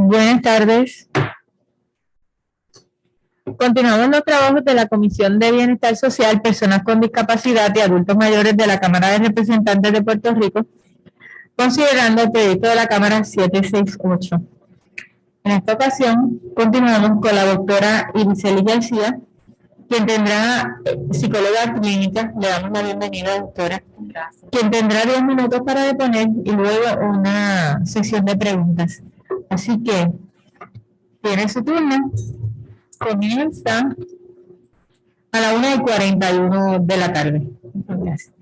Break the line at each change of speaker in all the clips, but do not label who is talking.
Buenas tardes. Continuamos los trabajos de la Comisión de Bienestar Social, Personas con Discapacidad y Adultos Mayores de la Cámara de Representantes de Puerto Rico, considerando el proyecto de la Cámara 768. En esta ocasión, continuamos con la doctora Irisely García, quien tendrá, psicóloga clínica. Le damos la bienvenida, doctora. Gracias. Quien tendrá 10 minutos para deponer y luego una sesión de preguntas. Así que, tiene su turno. Comienza a la 1:41 de la tarde. Gracias.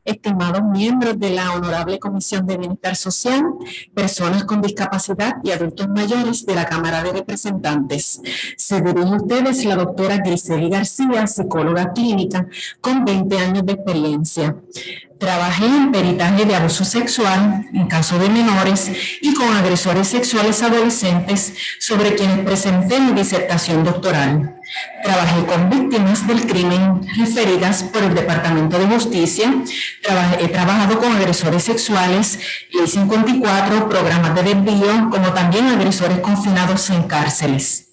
Estimados miembros de la Honorable Comisión de Bienestar Social, Personas con Discapacidad y Adultos Mayores de la Cámara de Representantes, se dirige a ustedes la doctora Irisely García, psicóloga clínica con 20 años de experiencia. Trabajé en peritaje de abuso sexual en caso de menores y con agresores sexuales adolescentes, sobre quienes presenté mi disertación doctoral. Trabajé con víctimas del crimen referidas por el Departamento de Justicia. He trabajado con agresores sexuales, Ley 54, programas de desvío, como también agresores confinados en cárceles.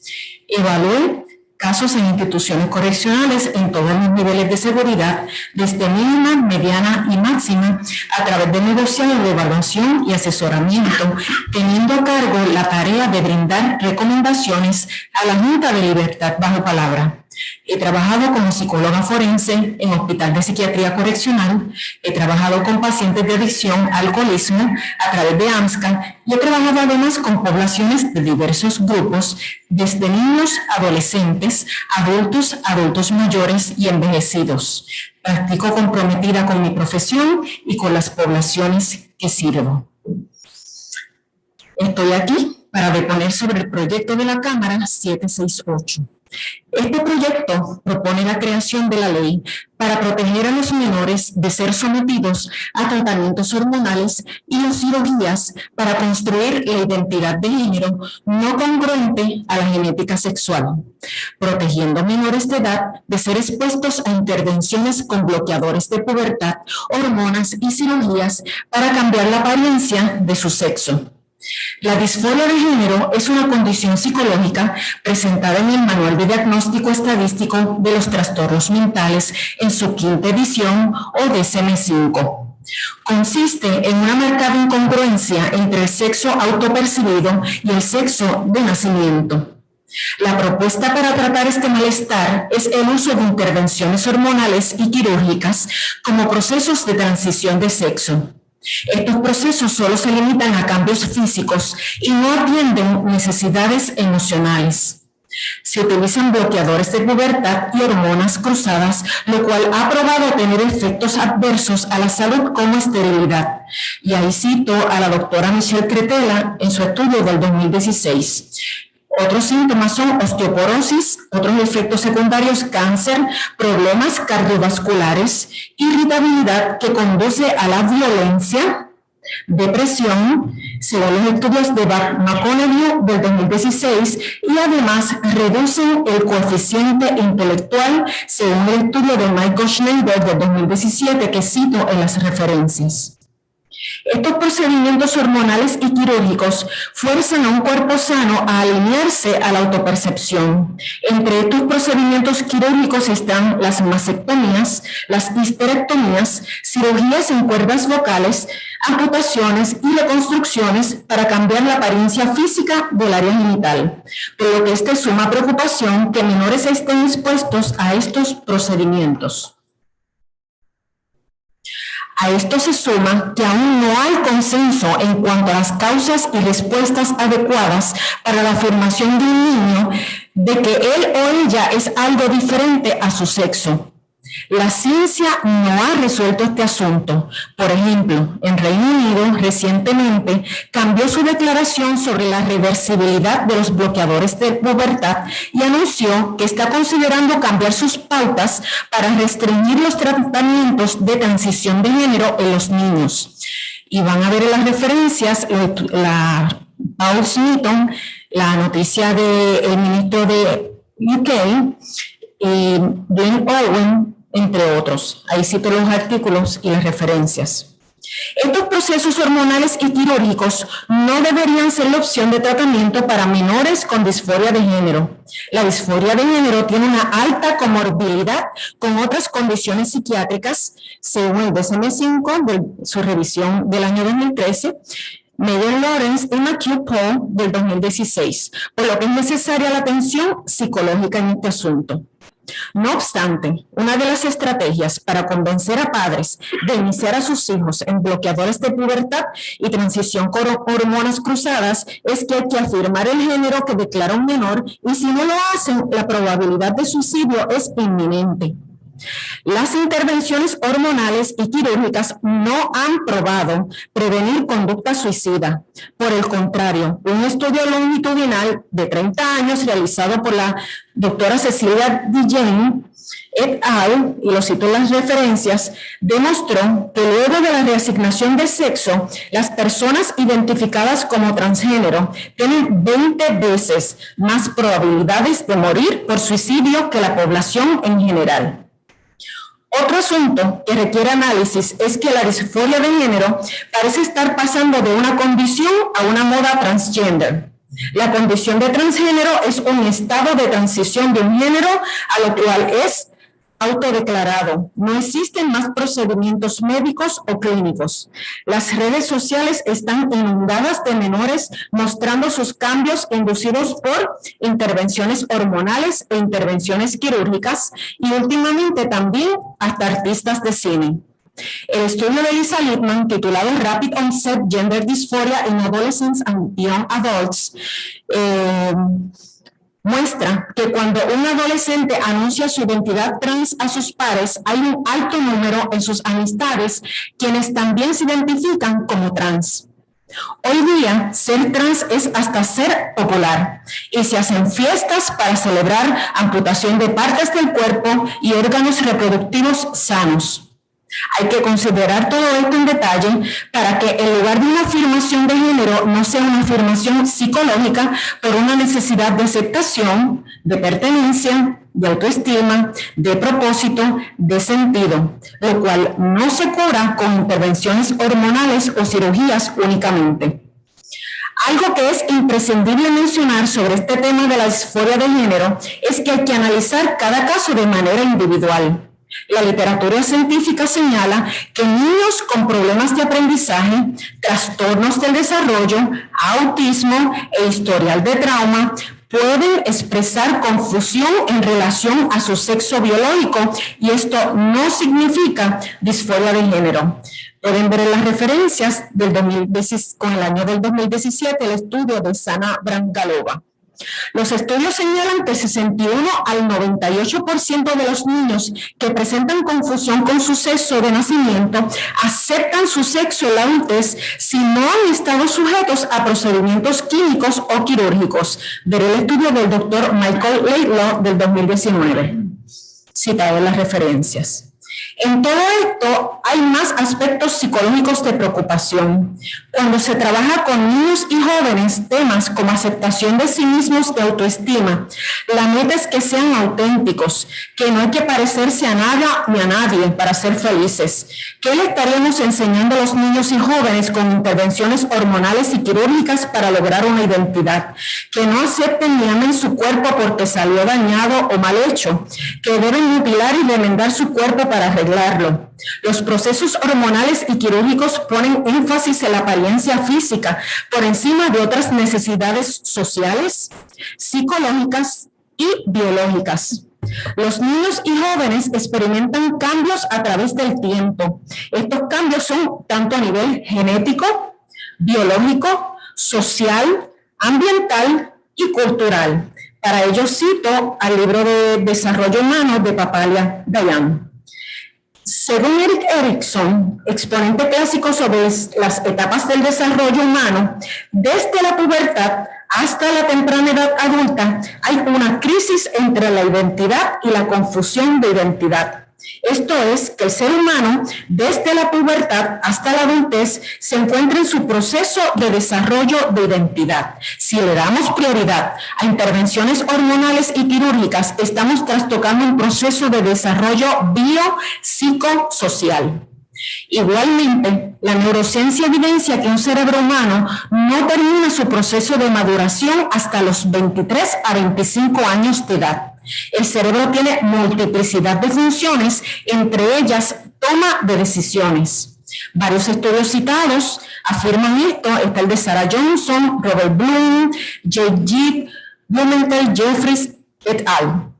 Evalué casos en instituciones correccionales en todos los niveles de seguridad, desde mínima, mediana y máxima, a través de negociados de evaluación y asesoramiento, teniendo a cargo la tarea de brindar recomendaciones a la Junta de Libertad bajo palabra. He trabajado como psicóloga forense en Hospital de Psiquiatría Correccional, he trabajado con pacientes de adicción, alcoholismo a través de AMSCA y he trabajado además con poblaciones de diversos grupos, desde niños, adolescentes, adultos, adultos mayores y envejecidos. Practico comprometida con mi profesión y con las poblaciones que sirvo. Estoy aquí para deponer sobre el proyecto de la Cámara 768. Este proyecto propone la creación de la ley para proteger a los menores de ser sometidos a tratamientos hormonales y o cirugías para construir la identidad de género no congruente a la genética sexual, protegiendo a menores de edad de ser expuestos a intervenciones con bloqueadores de pubertad, hormonas y cirugías para cambiar la apariencia de su sexo. La disforia de género es una condición psicológica presentada en el Manual de Diagnóstico Estadístico de los Trastornos Mentales en su 5ª edición o DSM-5. Consiste en una marcada incongruencia entre el sexo autopercibido y el sexo de nacimiento. La propuesta para tratar este malestar es el uso de intervenciones hormonales y quirúrgicas como procesos de transición de sexo. Estos procesos solo se limitan a cambios físicos y no atienden necesidades emocionales. Se utilizan bloqueadores de pubertad y hormonas cruzadas, lo cual ha probado tener efectos adversos a la salud como esterilidad. Y ahí cito a la doctora Michelle Cretella en su estudio del 2016. Otros síntomas son osteoporosis, otros efectos secundarios, cáncer, problemas cardiovasculares, irritabilidad que conduce a la violencia, depresión, según los estudios de McConaughey del 2016, y además reducen el coeficiente intelectual, según el estudio de Michael Schneider del 2017, que cito en las referencias. Estos procedimientos hormonales y quirúrgicos fuerzan a un cuerpo sano a alinearse a la autopercepción. Entre estos procedimientos quirúrgicos están las mastectomías, las histerectomías, cirugías en cuerdas vocales, amputaciones y reconstrucciones para cambiar la apariencia física del área genital, por lo que es de suma preocupación que menores estén expuestos a estos procedimientos. A esto se suma que aún no hay consenso en cuanto a las causas y respuestas adecuadas para la afirmación de un niño de que él o ella es algo diferente a su sexo. La ciencia no ha resuelto este asunto. Por ejemplo, en Reino Unido recientemente cambió su declaración sobre la reversibilidad de los bloqueadores de pubertad y anunció que está considerando cambiar sus pautas para restringir los tratamientos de transición de género en los niños. Y van a ver en las referencias la Paul Smithson, la noticia del ministro de UK, Glenn Owen, entre otros. Ahí cito los artículos y las referencias. Estos procesos hormonales y quirúrgicos no deberían ser la opción de tratamiento para menores con disforia de género. La disforia de género tiene una alta comorbilidad con otras condiciones psiquiátricas, según el DSM-5 de su revisión del año 2013, Meyer Lawrence y Matthew Paul del 2016, por lo que es necesaria la atención psicológica en este asunto. No obstante, una de las estrategias para convencer a padres de iniciar a sus hijos en bloqueadores de pubertad y transición con hormonas cruzadas es que hay que afirmar el género que declara un menor, y si no lo hacen, la probabilidad de suicidio es inminente. Las intervenciones hormonales y quirúrgicas no han probado prevenir conducta suicida. Por el contrario, un estudio longitudinal de 30 años realizado por la doctora Cecilia DeJane et al., y lo cito en las referencias, demostró que luego de la reasignación de sexo, las personas identificadas como transgénero tienen 20 veces más probabilidades de morir por suicidio que la población en general. Otro asunto que requiere análisis es que la disforia de género parece estar pasando de una condición a una moda transgender. La condición de transgénero es un estado de transición de un género a lo cual es autodeclarado. No existen más procedimientos médicos o clínicos. Las redes sociales están inundadas de menores mostrando sus cambios inducidos por intervenciones hormonales e intervenciones quirúrgicas, y últimamente también hasta artistas de cine. El estudio de Lisa Lippman, titulado Rapid Onset Gender Dysphoria in Adolescents and Young Adults, muestra que cuando un adolescente anuncia su identidad trans a sus pares, hay un alto número en sus amistades quienes también se identifican como trans. Hoy día, ser trans es hasta ser popular, y se hacen fiestas para celebrar amputación de partes del cuerpo y órganos reproductivos sanos. Hay que considerar todo esto en detalle para que en lugar de una afirmación de género no sea una afirmación psicológica por una necesidad de aceptación, de pertenencia, de autoestima, de propósito, de sentido, lo cual no se cura con intervenciones hormonales o cirugías únicamente. Algo que es imprescindible mencionar sobre este tema de la disforia de género es que hay que analizar cada caso de manera individual. La literatura científica señala que niños con problemas de aprendizaje, trastornos del desarrollo, autismo e historial de trauma pueden expresar confusión en relación a su sexo biológico, y esto no significa disforia de género. Pueden ver en las referencias con el año del 2017 el estudio de Sana Brangalova. Los estudios señalan que el 61 al 98% de los niños que presentan confusión con su sexo de nacimiento aceptan su sexo en la adultez si no han estado sujetos a procedimientos químicos o quirúrgicos. Veré el estudio del doctor Michael Laidlaw del 2019, citado en las referencias. En todo esto hay más aspectos psicológicos de preocupación. Cuando se trabaja con niños y jóvenes, temas como aceptación de sí mismos y autoestima, la meta es que sean auténticos, que no hay que parecerse a nada ni a nadie para ser felices. ¿Qué le estaríamos enseñando a los niños y jóvenes con intervenciones hormonales y quirúrgicas para lograr una identidad? Que no acepten ni amen su cuerpo porque salió dañado o mal hecho, que deben mutilar y remendar su cuerpo para arreglarlo. Los procesos hormonales y quirúrgicos ponen énfasis en la apariencia física por encima de otras necesidades sociales, psicológicas y biológicas. Los niños y jóvenes experimentan cambios a través del tiempo. Estos cambios son tanto a nivel genético, biológico, social, ambiental y cultural. Para ello cito al libro de Desarrollo Humano de Papalia Dayan. Según Erik Erikson, exponente clásico sobre las etapas del desarrollo humano, desde la pubertad hasta la temprana edad adulta hay una crisis entre la identidad y la confusión de identidad. Esto es que el ser humano, desde la pubertad hasta la adultez, se encuentra en su proceso de desarrollo de identidad. Si le damos prioridad a intervenciones hormonales y quirúrgicas, estamos trastocando un proceso de desarrollo biopsicosocial. Igualmente, la neurociencia evidencia que un cerebro humano no termina su proceso de maduración hasta los 23 a 25 años de edad. El cerebro tiene multiplicidad de funciones, entre ellas toma de decisiones. Varios estudios citados afirman esto. Está el de Sarah Johnson, Robert Bloom, J.G. Blumenthal, Jeffries et al.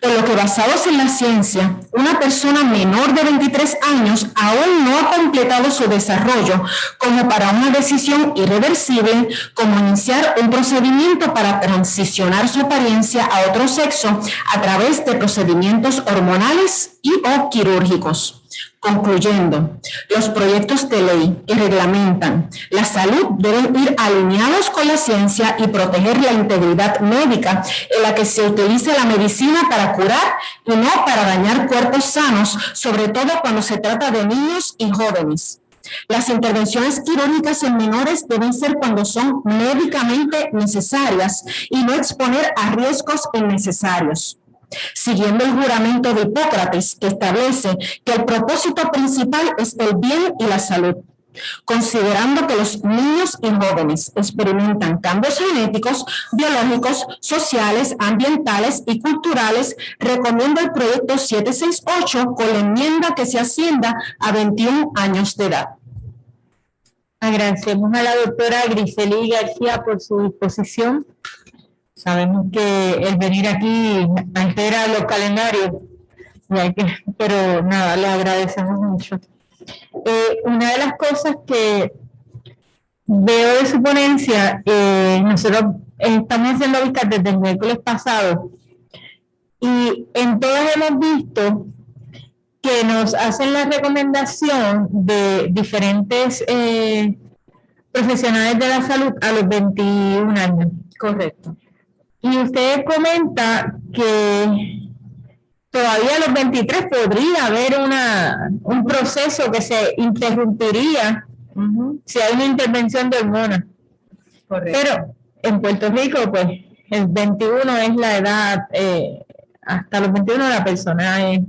Por lo que, basados en la ciencia, una persona menor de 23 años aún no ha completado su desarrollo como para una decisión irreversible, como iniciar un procedimiento para transicionar su apariencia a otro sexo a través de procedimientos hormonales y o quirúrgicos. Concluyendo, los proyectos de ley que reglamentan la salud deben ir alineados con la ciencia y proteger la integridad médica en la que se utiliza la medicina para curar y no para dañar cuerpos sanos, sobre todo cuando se trata de niños y jóvenes. Las intervenciones quirúrgicas en menores deben ser cuando son médicamente necesarias y no exponer a riesgos innecesarios, siguiendo el juramento de Hipócrates, que establece que el propósito principal es el bien y la salud. Considerando que los niños y jóvenes experimentan cambios genéticos, biológicos, sociales, ambientales y culturales, recomiendo el proyecto 768 con la enmienda que se ascienda a 21 años de edad.
Agradecemos a la doctora Grisely García por su disposición. Sabemos que el venir aquí altera los calendarios, pero nada, le agradecemos mucho. Una de las cosas que veo de su ponencia, nosotros estamos haciendo vistas desde el miércoles pasado y en todas hemos visto que nos hacen la recomendación de diferentes profesionales de la salud a los 21 años.
Correcto.
Y usted comenta que todavía a los 23 podría haber un proceso que se interrumpiría si hay una intervención de hormonas.
Correcto.
Pero en Puerto Rico, pues, el 21 es la edad, hasta los 21 la persona es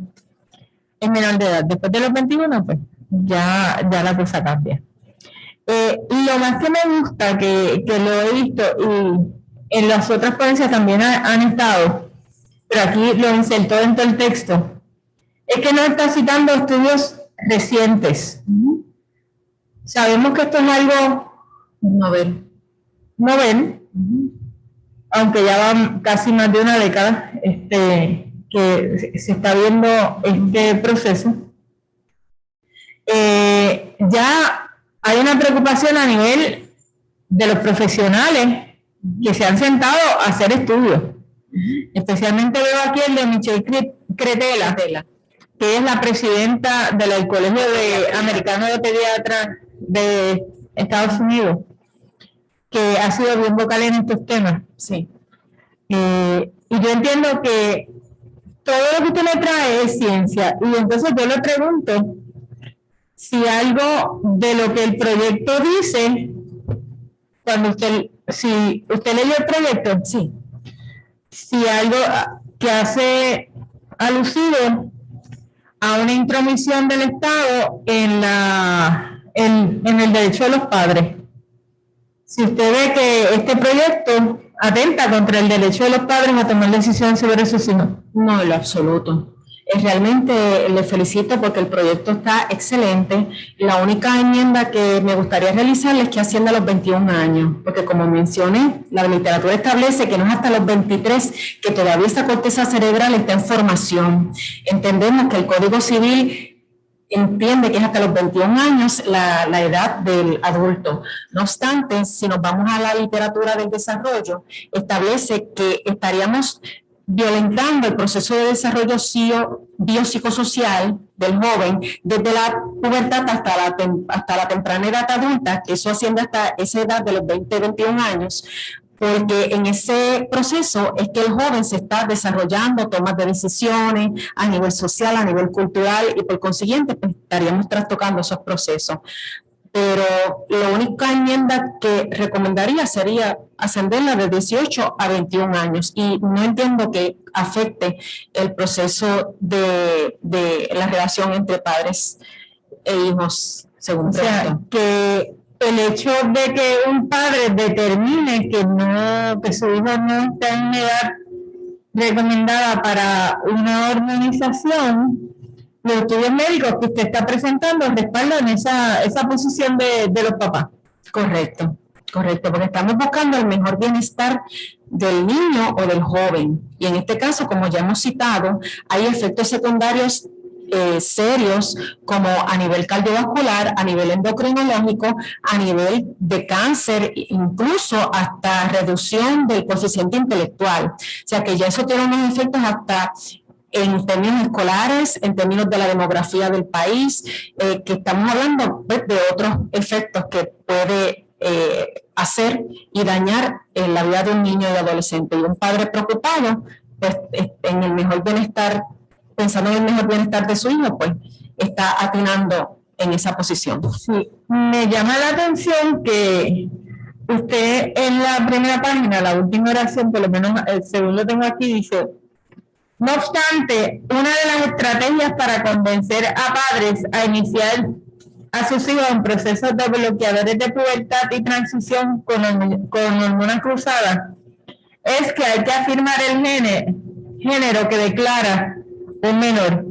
menor de edad. Después de los 21, pues, ya la cosa cambia. Lo más que me gusta, que lo he visto, y en las otras ponencias también han estado, pero aquí lo insertó dentro del texto, es que nos está citando estudios recientes. Sabemos que esto es algo novel, aunque ya va casi más de una década que se está viendo este proceso. Ya hay una preocupación a nivel de los profesionales que se han sentado a hacer estudios. Especialmente veo aquí el de Michelle Cretela, que es la presidenta del Colegio Americano de Pediatras de Estados Unidos, que ha sido bien vocal en estos temas.
Sí.
Y yo entiendo que todo lo que usted me trae es ciencia, y entonces yo le pregunto si algo de lo que el proyecto dice, si usted leyó el proyecto,
sí,
si algo que hace alusivo a una intromisión del Estado en el derecho de los padres. Si usted ve que este proyecto atenta contra el derecho de los padres a tomar decisiones sobre sus hijos.
No, en lo absoluto. Realmente le felicito porque el proyecto está excelente. La única enmienda que me gustaría realizarle es que ascienda a los 21 años, porque como mencioné, la literatura establece que no es hasta los 23 que todavía esta corteza cerebral está en formación. Entendemos que el Código Civil entiende que es hasta los 21 años la edad del adulto. No obstante, si nos vamos a la literatura del desarrollo, establece que estaríamos violentando el proceso de desarrollo biopsicosocial del joven desde la pubertad hasta la temprana edad adulta, que eso asciende hasta esa edad de los 20-21 años, porque en ese proceso es que el joven se está desarrollando tomas de decisiones a nivel social, a nivel cultural, y por consiguiente pues, estaríamos trastocando esos procesos. Pero la única enmienda que recomendaría sería ascenderla de 18 a 21 años, y no entiendo que afecte el proceso de la relación entre padres e hijos, según
O sea,
proyecto.
que el hecho de que un padre determine que su hijo no está en edad recomendada para una hormonización, los estudios médicos que usted está presentando respaldan esa posición de los papás.
Correcto, porque estamos buscando el mejor bienestar del niño o del joven. Y en este caso, como ya hemos citado, hay efectos secundarios serios como a nivel cardiovascular, a nivel endocrinológico, a nivel de cáncer, incluso hasta reducción del coeficiente intelectual. O sea que ya eso tiene unos efectos hasta en términos escolares, en términos de la demografía del país, que estamos hablando pues, de otros efectos que puede hacer y dañar la vida de un niño y adolescente. Y un padre preocupado, pues en el mejor bienestar, pensando en el mejor bienestar de su hijo, pues está atinando en esa posición.
Sí, me llama la atención que usted en la primera página, la última oración, por lo menos según lo tengo aquí, dice: no obstante, una de las estrategias para convencer a padres a iniciar a sus hijos en procesos de bloqueadores de pubertad y transición con hormonas cruzadas es que hay que afirmar el género que declara un menor.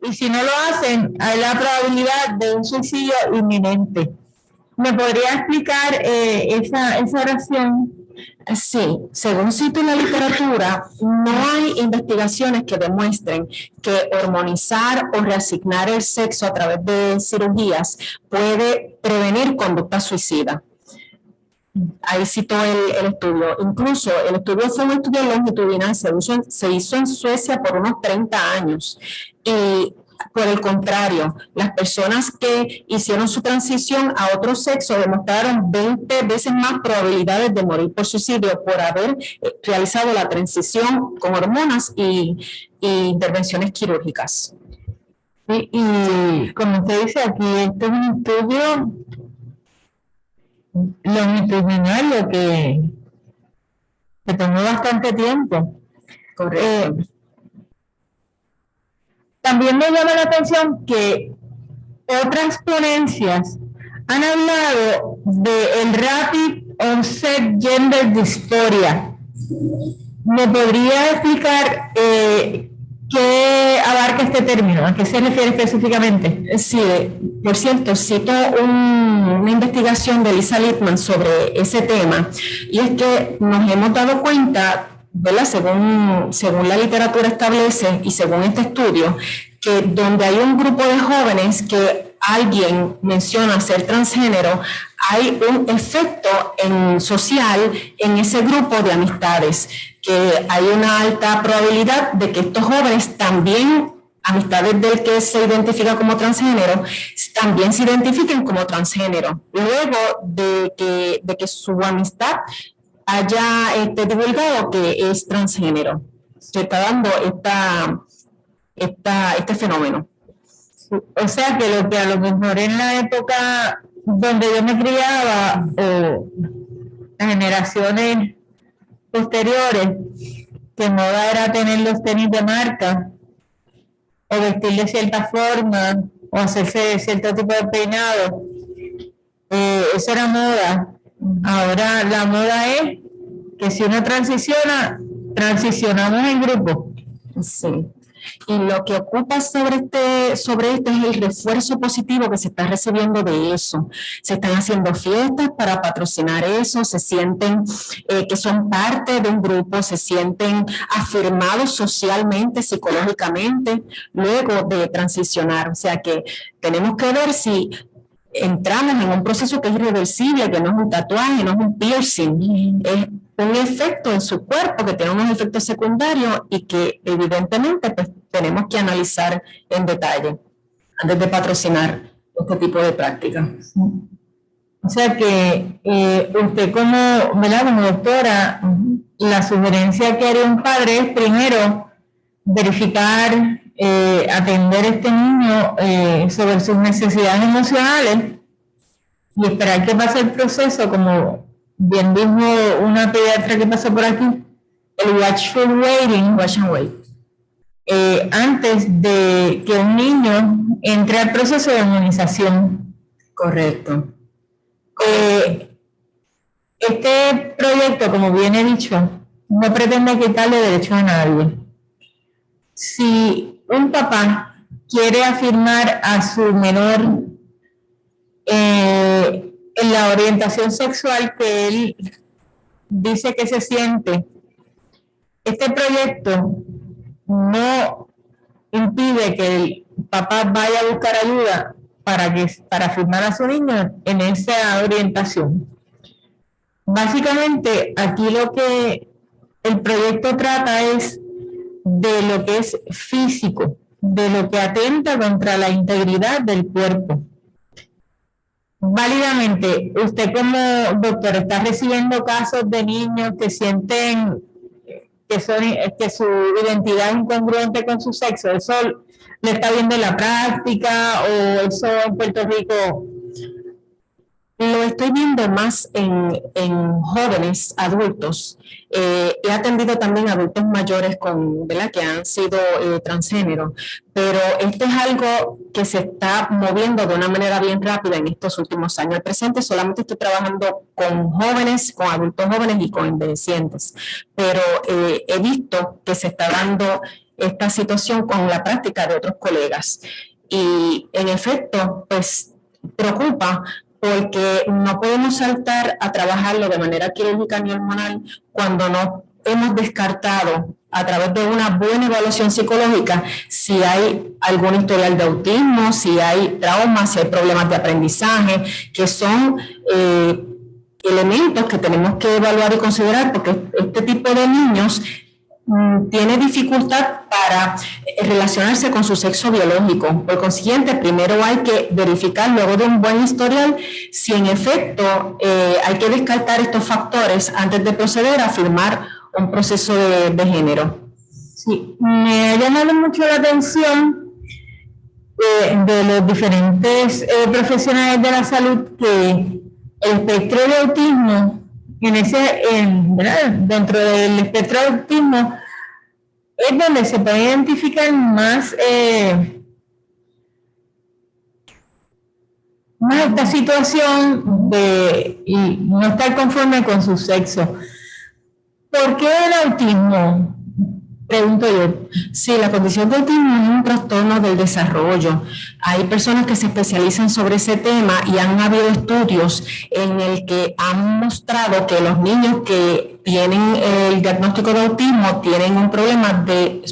Y si no lo hacen, hay la probabilidad de un suicidio inminente. ¿Me podría explicar esa oración?
Sí, según cito en la literatura, no hay investigaciones que demuestren que hormonizar o reasignar el sexo a través de cirugías puede prevenir conducta suicida. Ahí citó el estudio. Incluso el estudio fue un estudio longitudinal, se hizo en Suecia por unos 30 años. Y por el contrario, las personas que hicieron su transición a otro sexo demostraron 20 veces más probabilidades de morir por suicidio por haber realizado la transición con hormonas y intervenciones quirúrgicas.
Y como usted dice aquí, este es un estudio longitudinal que tomó bastante tiempo.
Correcto.
También me llama la atención que otras ponencias han hablado del Rapid Onset Gender Dysphoria. ¿Me podría explicar qué abarca este término? ¿A qué se refiere específicamente?
Sí, por cierto, cito una investigación de Lisa Littman sobre ese tema, y es que nos hemos dado cuenta, ¿verdad? Según la literatura establece y según este estudio, que donde hay un grupo de jóvenes que alguien menciona ser transgénero, hay un efecto social en ese grupo de amistades, que hay una alta probabilidad de que estos jóvenes también, amistades del que se identifica como transgénero, también se identifiquen como transgénero, luego de que su amistad haya divulgado que es transgénero. Se está dando este fenómeno.
O sea que lo que a lo mejor en la época donde yo me criaba o las generaciones posteriores, que moda era tener los tenis de marca o vestir de cierta forma o hacerse cierto tipo de peinado, eso era moda. Ahora la moda es que si uno transiciona, transicionamos en grupo.
Sí. Y lo que ocupa sobre esto es el refuerzo positivo que se está recibiendo de eso. Se están haciendo fiestas para patrocinar eso, se sienten que son parte de un grupo, se sienten afirmados socialmente, psicológicamente, luego de transicionar. O sea que tenemos que ver si entramos en un proceso que es irreversible, que no es un tatuaje, no es un piercing, es un efecto en su cuerpo que tiene unos efectos secundarios y que evidentemente pues tenemos que analizar en detalle antes de patrocinar este tipo de prácticas.
O sea que usted como doctora, la sugerencia que haría un padre es primero verificar, atender a este niño sobre sus necesidades emocionales y esperar que pase el proceso, como bien dijo una pediatra que pasó por aquí, el watchful waiting.
Watch and wait.
antes de que un niño entre al proceso de inmunización.
Correcto.
Este proyecto, como bien he dicho, no pretende quitarle derechos a nadie. Si un papá quiere afirmar a su menor en la orientación sexual que él dice que se siente, este proyecto no impide que el papá vaya a buscar ayuda para afirmar a su niño en esa orientación. Básicamente, aquí lo que el proyecto trata es de lo que es físico, de lo que atenta contra la integridad del cuerpo. Válidamente, usted como doctor está recibiendo casos de niños que sienten que su identidad es incongruente con su sexo. ¿Eso lo está viendo en la práctica o eso en Puerto Rico?
Lo estoy viendo más en jóvenes, adultos. He atendido también a adultos mayores ¿verdad? Que han sido transgénero, pero esto es algo que se está moviendo de una manera bien rápida en estos últimos años. Al presente solamente estoy trabajando con jóvenes, con adultos jóvenes y con envejecientes, pero he visto que se está dando esta situación con la práctica de otros colegas. Y en efecto, pues preocupa, porque no podemos saltar a trabajarlo de manera quirúrgica ni hormonal cuando no hemos descartado a través de una buena evaluación psicológica si hay algún historial de autismo, si hay traumas, si hay problemas de aprendizaje, que son elementos que tenemos que evaluar y considerar, porque este tipo de niños tiene dificultad para relacionarse con su sexo biológico. Por consiguiente, primero hay que verificar, luego de un buen historial, si en efecto hay que descartar estos factores antes de proceder a afirmar un proceso de género.
Sí, me ha llamado mucho la atención de los diferentes profesionales de la salud que el espectro de autismo, dentro del espectro de autismo, es donde se puede identificar más esta situación de no estar conforme con su sexo. ¿Por qué el autismo? Pregunto yo.
Sí, la condición de autismo es un trastorno del desarrollo. Hay personas que se especializan sobre ese tema y han habido estudios en el que han mostrado que los niños que tienen el diagnóstico de autismo tienen un problema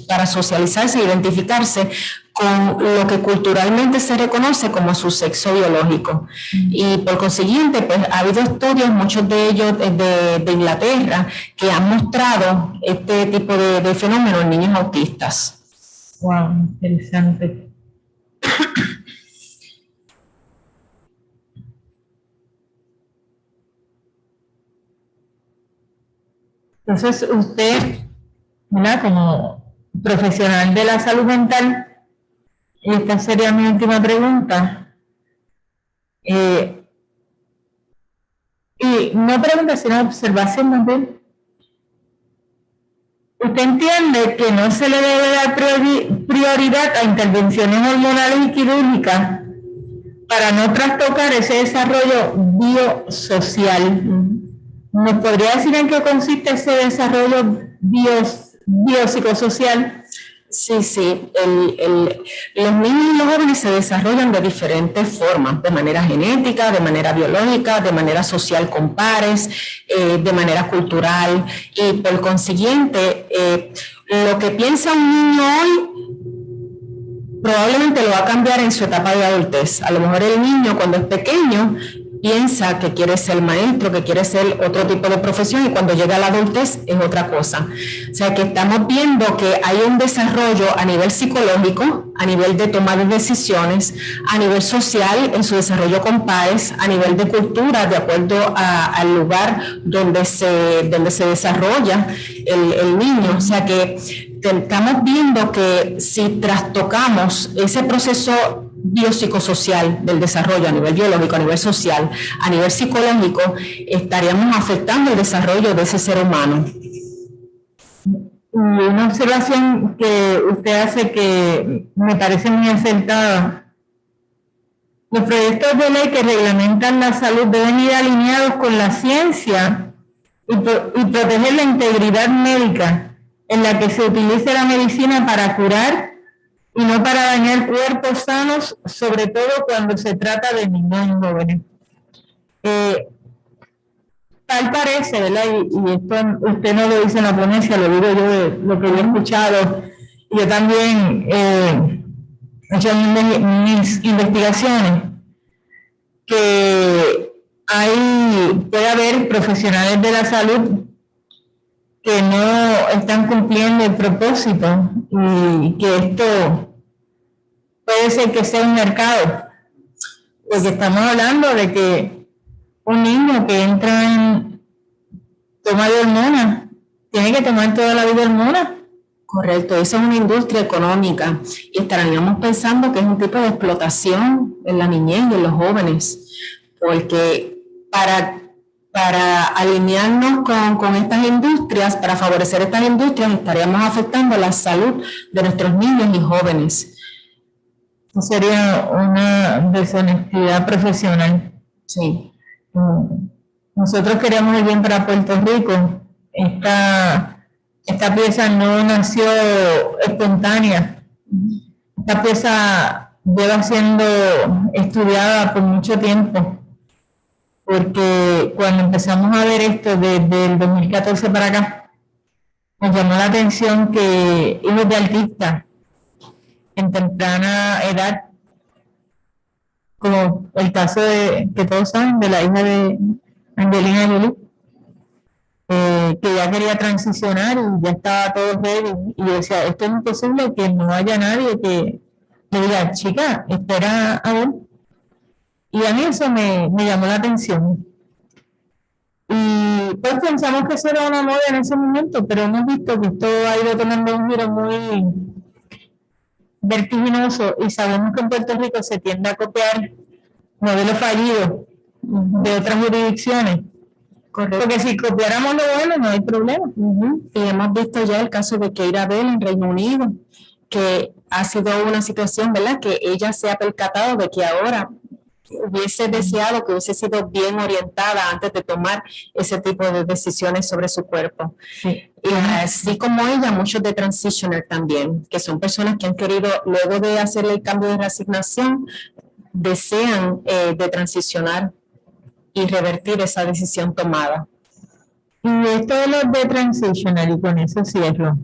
para socializarse e identificarse con lo que culturalmente se reconoce como su sexo biológico. Y por consiguiente, pues ha habido estudios, muchos de ellos de Inglaterra, que han mostrado este tipo de fenómenos en niños autistas.
Wow, interesante. Entonces, usted, ¿verdad? Como profesional de la salud mental, esta sería mi última pregunta. Y no pregunta, sino observación más bien. ¿Usted entiende que no se le debe dar prioridad a intervenciones hormonales y quirúrgicas para no trastocar ese desarrollo biosocial? ¿Nos podría decir en qué consiste ese desarrollo biopsicosocial?
Sí. Los niños y los jóvenes se desarrollan de diferentes formas, de manera genética, de manera biológica, de manera social con pares, de manera cultural, y por consiguiente, lo que piensa un niño hoy probablemente lo va a cambiar en su etapa de adultez. A lo mejor el niño cuando es pequeño piensa que quiere ser maestro, que quiere ser otro tipo de profesión, y cuando llega a la adultez es otra cosa. O sea que estamos viendo que hay un desarrollo a nivel psicológico, a nivel de toma de decisiones, a nivel social, en su desarrollo con pares, a nivel de cultura, de acuerdo al lugar donde se desarrolla el niño. O sea que estamos viendo que si trastocamos ese proceso biopsicosocial del desarrollo a nivel biológico, a nivel social, a nivel psicológico, estaríamos afectando el desarrollo de ese ser humano.
Y una observación que usted hace que me parece muy acertada. Los proyectos de ley que reglamentan la salud deben ir alineados con la ciencia y proteger la integridad médica en la que se utilice la medicina para curar y no para dañar cuerpos sanos, sobre todo cuando se trata de niños y jóvenes. Tal parece, ¿verdad? Y esto usted no lo dice en la ponencia, lo digo yo de lo que yo he escuchado. Y yo también he hecho mis investigaciones, que puede haber profesionales de la salud que no están cumpliendo el propósito y que esto puede ser que sea un mercado, porque estamos hablando de que un niño que entra en toma de hormonas tiene que tomar toda la vida hormonas.
Correcto, eso es una industria económica y estaríamos pensando que es un tipo de explotación en la niñez y en los jóvenes, porque para alinearnos con estas industrias, para favorecer estas industrias, estaríamos afectando la salud de nuestros niños y jóvenes.
Sería una deshonestidad profesional.
Sí.
Nosotros queríamos ir bien para Puerto Rico. Esta pieza no nació espontánea. Esta pieza lleva siendo estudiada por mucho tiempo, porque cuando empezamos a ver esto desde el 2014 para acá, nos llamó la atención que hijos de artistas en temprana edad, como el caso que todos saben, de la hija de Angelina Jolie, que ya quería transicionar y ya estaba todo ready, y yo decía, esto es imposible que no haya nadie que le diga, chica, espera a ver. Y a mí eso me llamó la atención. Y pues pensamos que eso era una moda en ese momento, pero hemos visto que esto ha ido tomando un giro muy vertiginoso y sabemos que en Puerto Rico se tiende a copiar modelos fallidos de otras jurisdicciones. Correcto. Porque si copiáramos lo bueno no hay problema.
Y hemos visto ya el caso de Keira Bell en Reino Unido, que ha sido una situación, ¿verdad?, que ella se ha percatado de que ahora hubiese deseado que hubiese sido bien orientada antes de tomar ese tipo de decisiones sobre su cuerpo. Sí. Y así como ella, muchos de transitioner también, que son personas que han querido, luego de hacer el cambio de reasignación, desean de transicionar y revertir esa decisión tomada.
Y esto de los de transitional, y con eso cierro,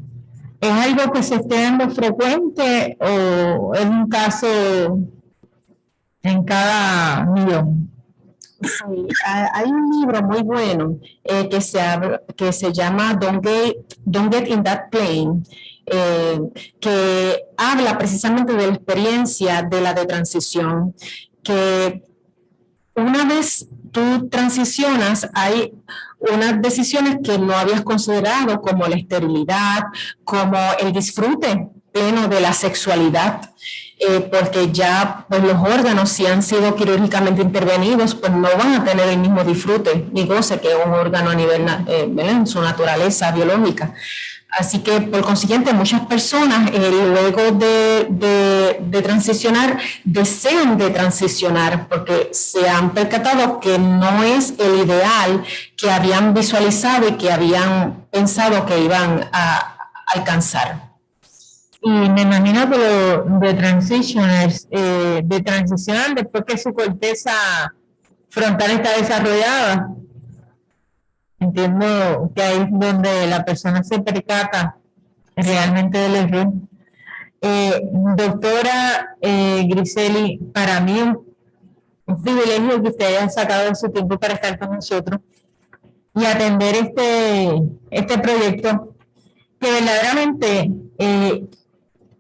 ¿es algo que se esté dando frecuente o es un caso en cada millón?
Sí, hay un libro muy bueno que se llama Don't Get in That Plane, que habla precisamente de la experiencia de la de transición, que una vez tú transicionas, hay unas decisiones que no habías considerado, como la esterilidad, como el disfrute pleno de la sexualidad, porque ya pues, los órganos, si han sido quirúrgicamente intervenidos, pues no van a tener el mismo disfrute ni goce que un órgano a nivel en su naturaleza biológica. Así que, por consiguiente, muchas personas luego de transicionar, desean de transicionar porque se han percatado que no es el ideal que habían visualizado y que habían pensado que iban a alcanzar.
Y me imagino que los de transitioners, de transicionar después que su corteza frontal está desarrollada. Entiendo que ahí es donde la persona se percata realmente del error. Doctora Griseli, para mí es un privilegio que usted haya sacado su tiempo para estar con nosotros y atender este proyecto, que verdaderamente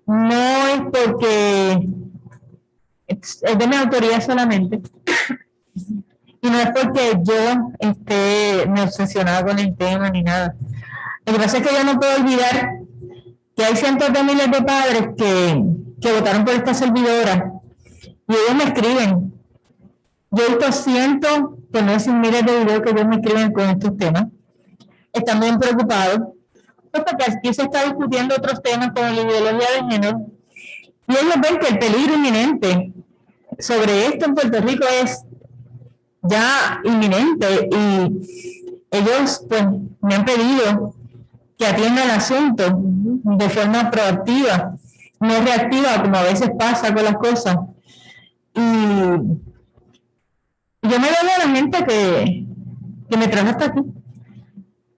no es porque es de mi autoridad solamente, y no es porque yo esté me obsesionada con el tema ni nada. Lo que pasa es que yo no puedo olvidar que hay cientos de miles de padres que votaron por esta servidora y ellos me escriben. Yo he visto cientos, por no decir miles de videos que ellos me escriben con estos temas. Están bien preocupados Pues porque aquí se está discutiendo otros temas como la ideología de género, y ellos ven que el peligro inminente sobre esto en Puerto Rico es ya inminente, y ellos pues me han pedido que atienda el asunto de forma proactiva, no reactiva como a veces pasa con las cosas. Y yo me debo a la gente que me trajo hasta aquí.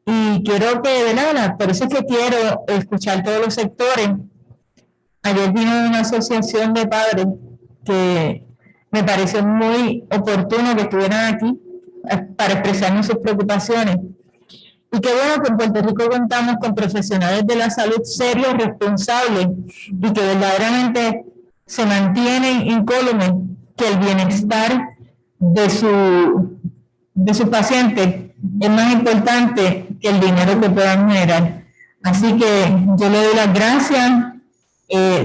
Y quiero que, de nada, por eso es que quiero escuchar todos los sectores. Ayer vino una asociación de padres que me pareció muy oportuno que estuvieran aquí para expresarnos sus preocupaciones. Y qué bueno que en Puerto Rico contamos con profesionales de la salud serios, responsables y que verdaderamente se mantienen incólumes, que el bienestar de su paciente es más importante que el dinero que puedan generar. Así que yo le doy las gracias,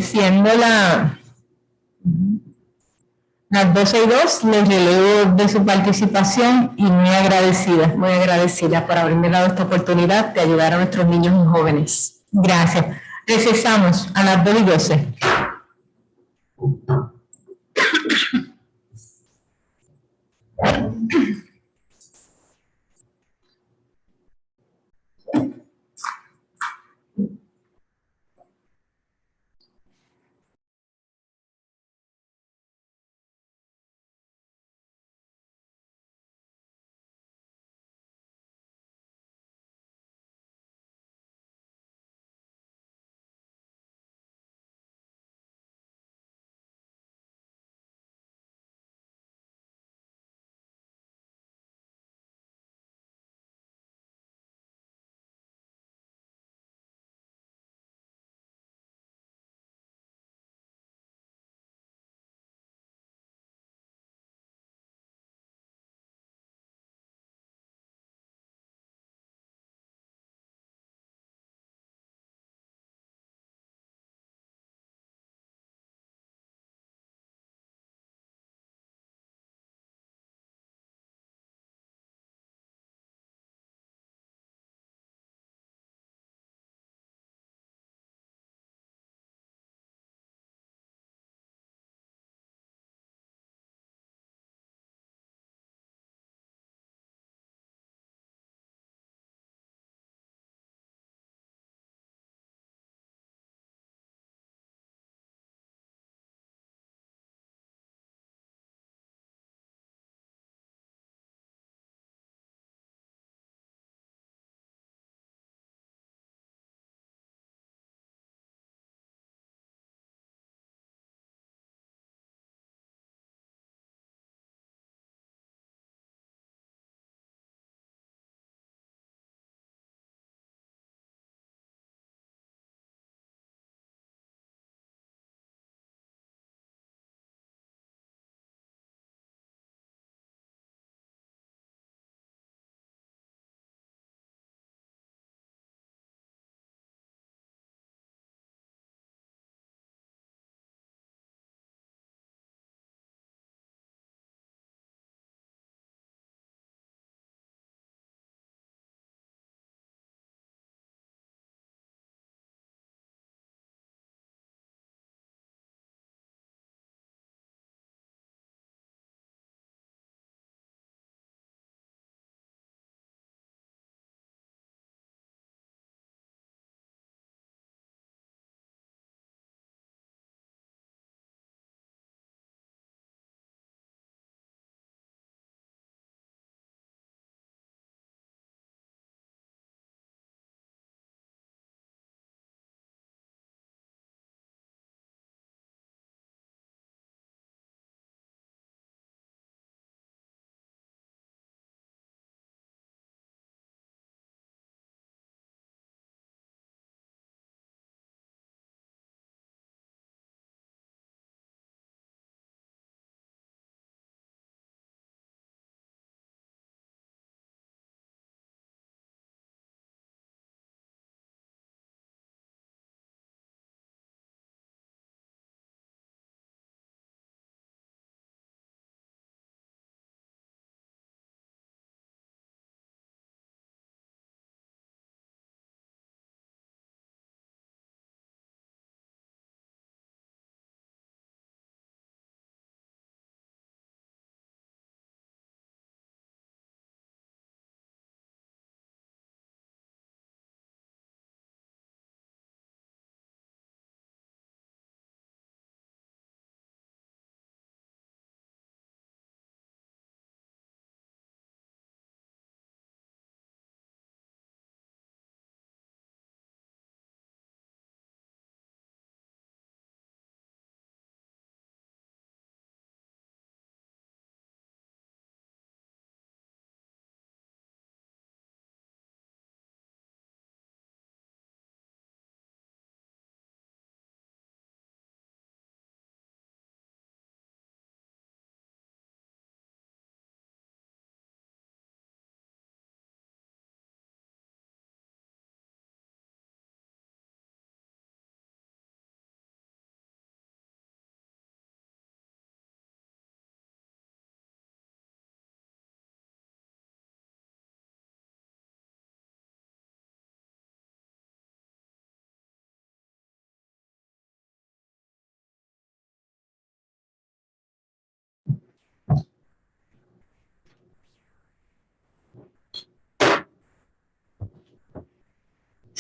siendo las 12:02, les relevo de su participación y muy agradecida.
Muy agradecida por haberme dado esta oportunidad de ayudar a nuestros niños y jóvenes.
Gracias. Recesamos a las 2:12.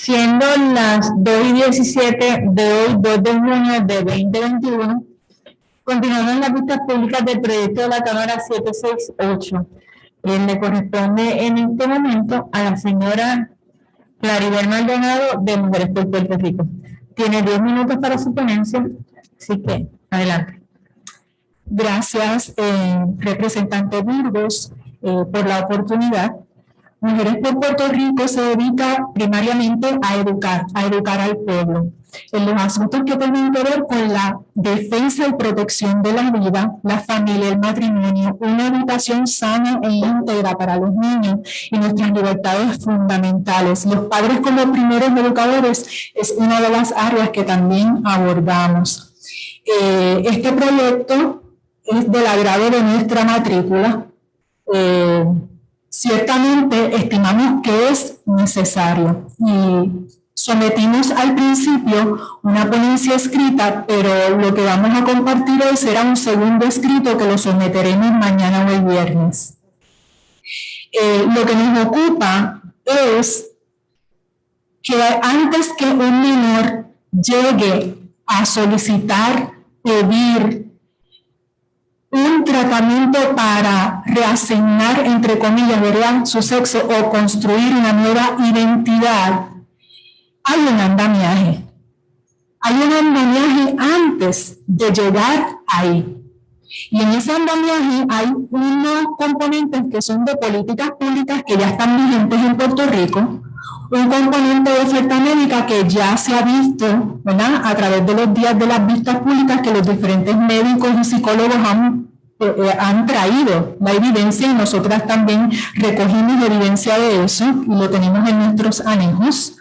Siendo las 2:17 de hoy, 2 de junio de 2021, continuando en las vistas públicas del proyecto de la Cámara 768. Le corresponde en este momento a la señora Claribel Maldonado de Mujeres por Puerto Rico. Tiene 10 minutos para su ponencia, así que adelante.
Gracias, representante Burgos, por la oportunidad. Mujeres por Puerto Rico se dedica primariamente a educar al pueblo en los asuntos que tienen que ver con la defensa y protección de la vida, la familia, el matrimonio, una educación sana e íntegra para los niños y nuestras libertades fundamentales. Los padres como primeros educadores es una de las áreas que también abordamos. Este proyecto es del agrado de nuestra matrícula. Ciertamente estimamos que es necesario y sometimos al principio una ponencia escrita, pero lo que vamos a compartir hoy será un segundo escrito que lo someteremos mañana o el viernes. Lo que nos ocupa es que antes que un menor llegue a solicitar, pedir un tratamiento para reasignar, entre comillas, ¿verdad?, su sexo o construir una nueva identidad, hay un andamiaje. Hay un andamiaje antes de llegar ahí. Y en ese andamiaje hay unos componentes que son de políticas públicas que ya están vigentes en Puerto Rico, un componente de oferta médica que ya se ha visto, ¿verdad?, a través de los días de las vistas públicas que los diferentes médicos y psicólogos han traído la evidencia y nosotras también recogimos evidencia de eso y lo tenemos en nuestros anejos.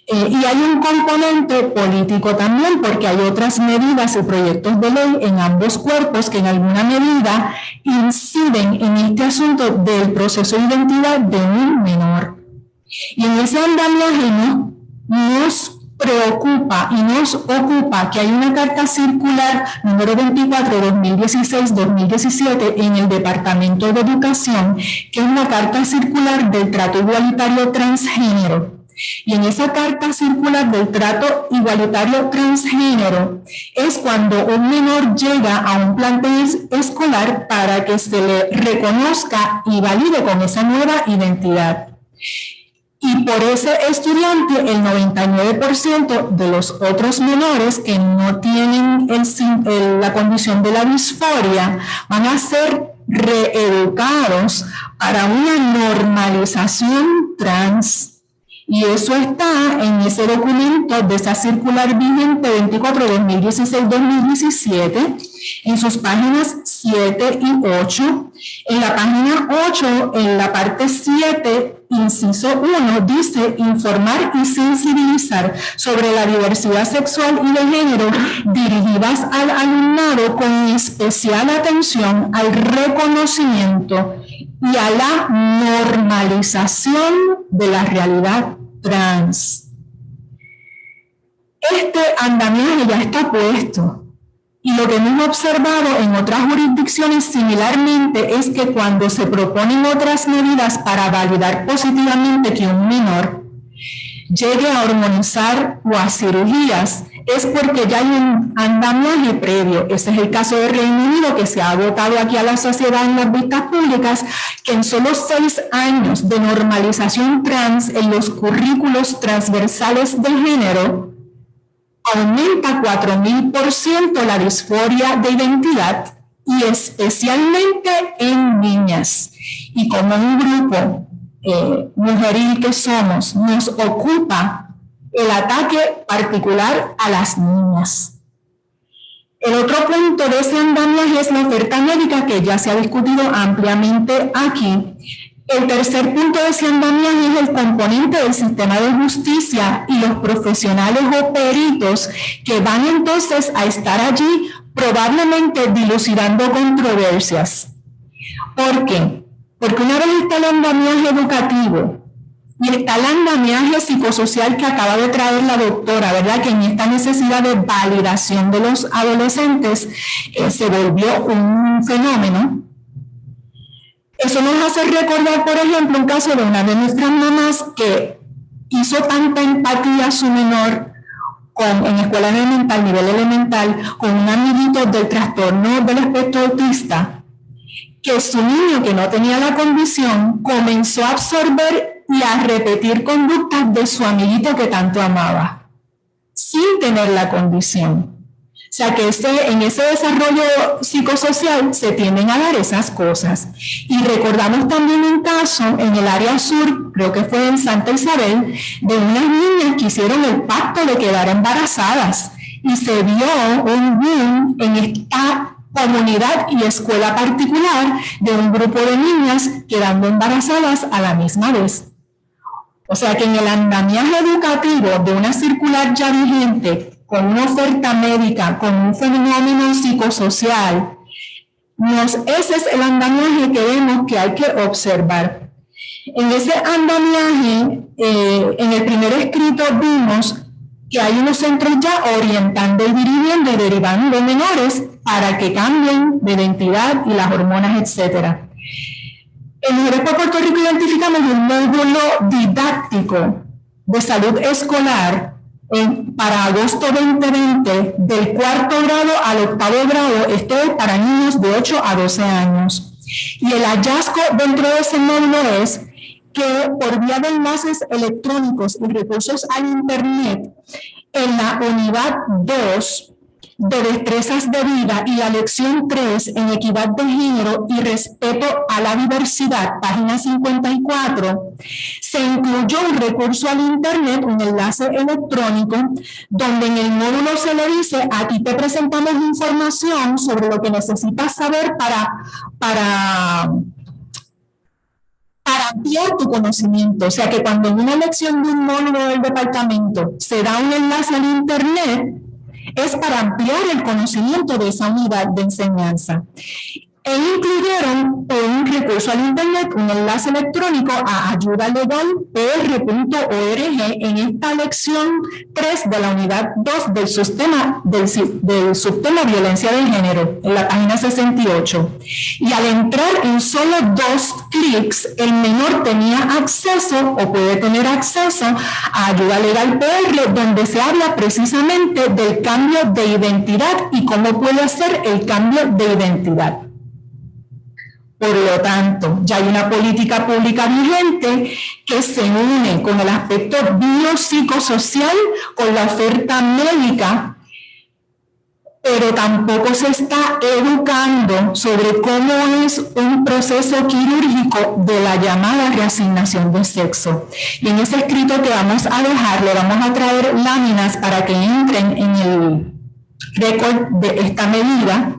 Y hay un componente político también porque hay otras medidas y proyectos de ley en ambos cuerpos que en alguna medida inciden en este asunto del proceso de identidad de un menor. Y en ese andamiaje nos preocupa y nos ocupa que hay una carta circular número 24/2016-2017 en el Departamento de Educación, que es una carta circular del trato igualitario transgénero. Y en esa carta circular del trato igualitario transgénero es cuando un menor llega a un plantel escolar para que se le reconozca y valide con esa nueva identidad. Y por ese estudiante, el 99% de los otros menores que no tienen la condición de la disforia van a ser reeducados para una normalización trans. Y eso está en ese documento de esa circular vigente 24/2016-2017, en sus páginas 7 y 8. En la página 8, en la parte 7, inciso 1, dice informar y sensibilizar sobre la diversidad sexual y de género dirigidas al alumnado con especial atención al reconocimiento y a la normalización de la realidad trans. Este andamiaje ya está puesto. Y lo que hemos observado en otras jurisdicciones similarmente es que cuando se proponen otras medidas para validar positivamente que un menor llegue a hormonizar o a cirugías, es porque ya hay un andamiaje previo. Ese es el caso de Reino Unido, que se ha votado aquí a la sociedad en las vistas públicas, que en solo 6 años de normalización trans en los currículos transversales de género, aumenta 4.000% la disforia de identidad y especialmente en niñas. Y como un grupo mujeril que somos, nos ocupa el ataque particular a las niñas. El otro punto de ese andamiaje es la oferta médica, que ya se ha discutido ampliamente aquí. El tercer punto de ese andamiaje es el componente del sistema de justicia y los profesionales o peritos que van entonces a estar allí probablemente dilucidando controversias. ¿Por qué? Porque una vez está el andamiaje educativo y está el andamiaje psicosocial que acaba de traer la doctora, ¿verdad?, que en esta necesidad de validación de los adolescentes se volvió un fenómeno. Eso nos hace recordar, por ejemplo, un caso de una de nuestras mamás que hizo tanta empatía a su menor en escuela elemental, nivel elemental, con un amiguito del trastorno del espectro autista, que su niño, que no tenía la condición, comenzó a absorber y a repetir conductas de su amiguito que tanto amaba, sin tener la condición. O sea que en ese desarrollo psicosocial se tienden a dar esas cosas. Y recordamos también un caso en el área sur, creo que fue en Santa Isabel, de unas niñas que hicieron el pacto de quedar embarazadas. Y se vio un boom en esta comunidad y escuela particular de un grupo de niñas quedando embarazadas a la misma vez. O sea que en el andamiaje educativo de una circular ya vigente, con una oferta médica, con un fenómeno psicosocial, ese es el andamiaje que vemos que hay que observar. En ese andamiaje, en el primer escrito vimos que hay unos centros ya orientando y dirigiendo y derivando menores para que cambien de identidad y las hormonas, etc. En Mujeres por Puerto Rico identificamos un módulo didáctico de salud escolar para agosto 2020, del 4º grado al 8º grado, esto es para niños de 8 a 12 años. Y el hallazgo dentro de ese módulo es que por vía de enlaces electrónicos y recursos al Internet, en la unidad 2 de destrezas de vida y la lección 3 en equidad de género y respeto a la diversidad, página 54, se incluyó un recurso al Internet, un enlace electrónico, donde en el módulo se le dice, aquí te presentamos información sobre lo que necesitas saber para ampliar tu conocimiento. O sea que cuando en una lección de un módulo del departamento se da un enlace al Internet, es para ampliar el conocimiento de esa unidad de enseñanza. E incluyeron un recurso al Internet, un enlace electrónico a ayudalegalpr.org en esta lección 3 de la unidad 2 del subtema violencia de género, en la página 68. Y al entrar en solo 2 clics, el menor tenía acceso o puede tener acceso a Ayuda Legal PR, donde se habla precisamente del cambio de identidad y cómo puede hacer el cambio de identidad. Por lo tanto, ya hay una política pública vigente que se une con el aspecto biopsicosocial, con la oferta médica, pero tampoco se está educando sobre cómo es un proceso quirúrgico de la llamada reasignación de sexo. Y en ese escrito que vamos a dejar, le vamos a traer láminas para que entren en el récord de esta medida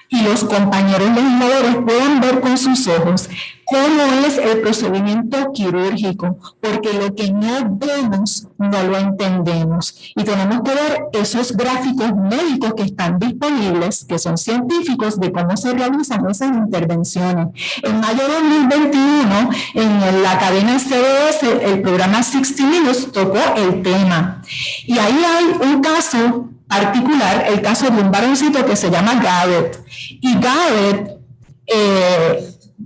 y los compañeros legisladores puedan ver con sus ojos cómo es el procedimiento quirúrgico, porque lo que no vemos no lo entendemos. Y tenemos que ver esos gráficos médicos que están disponibles, que son científicos, de cómo se realizan esas intervenciones. En mayo de 2021, en la cadena CBS, el programa 60 Minutes tocó el tema. Y ahí hay un caso particular, el caso de un varoncito que se llama Garrett. Y Garrett,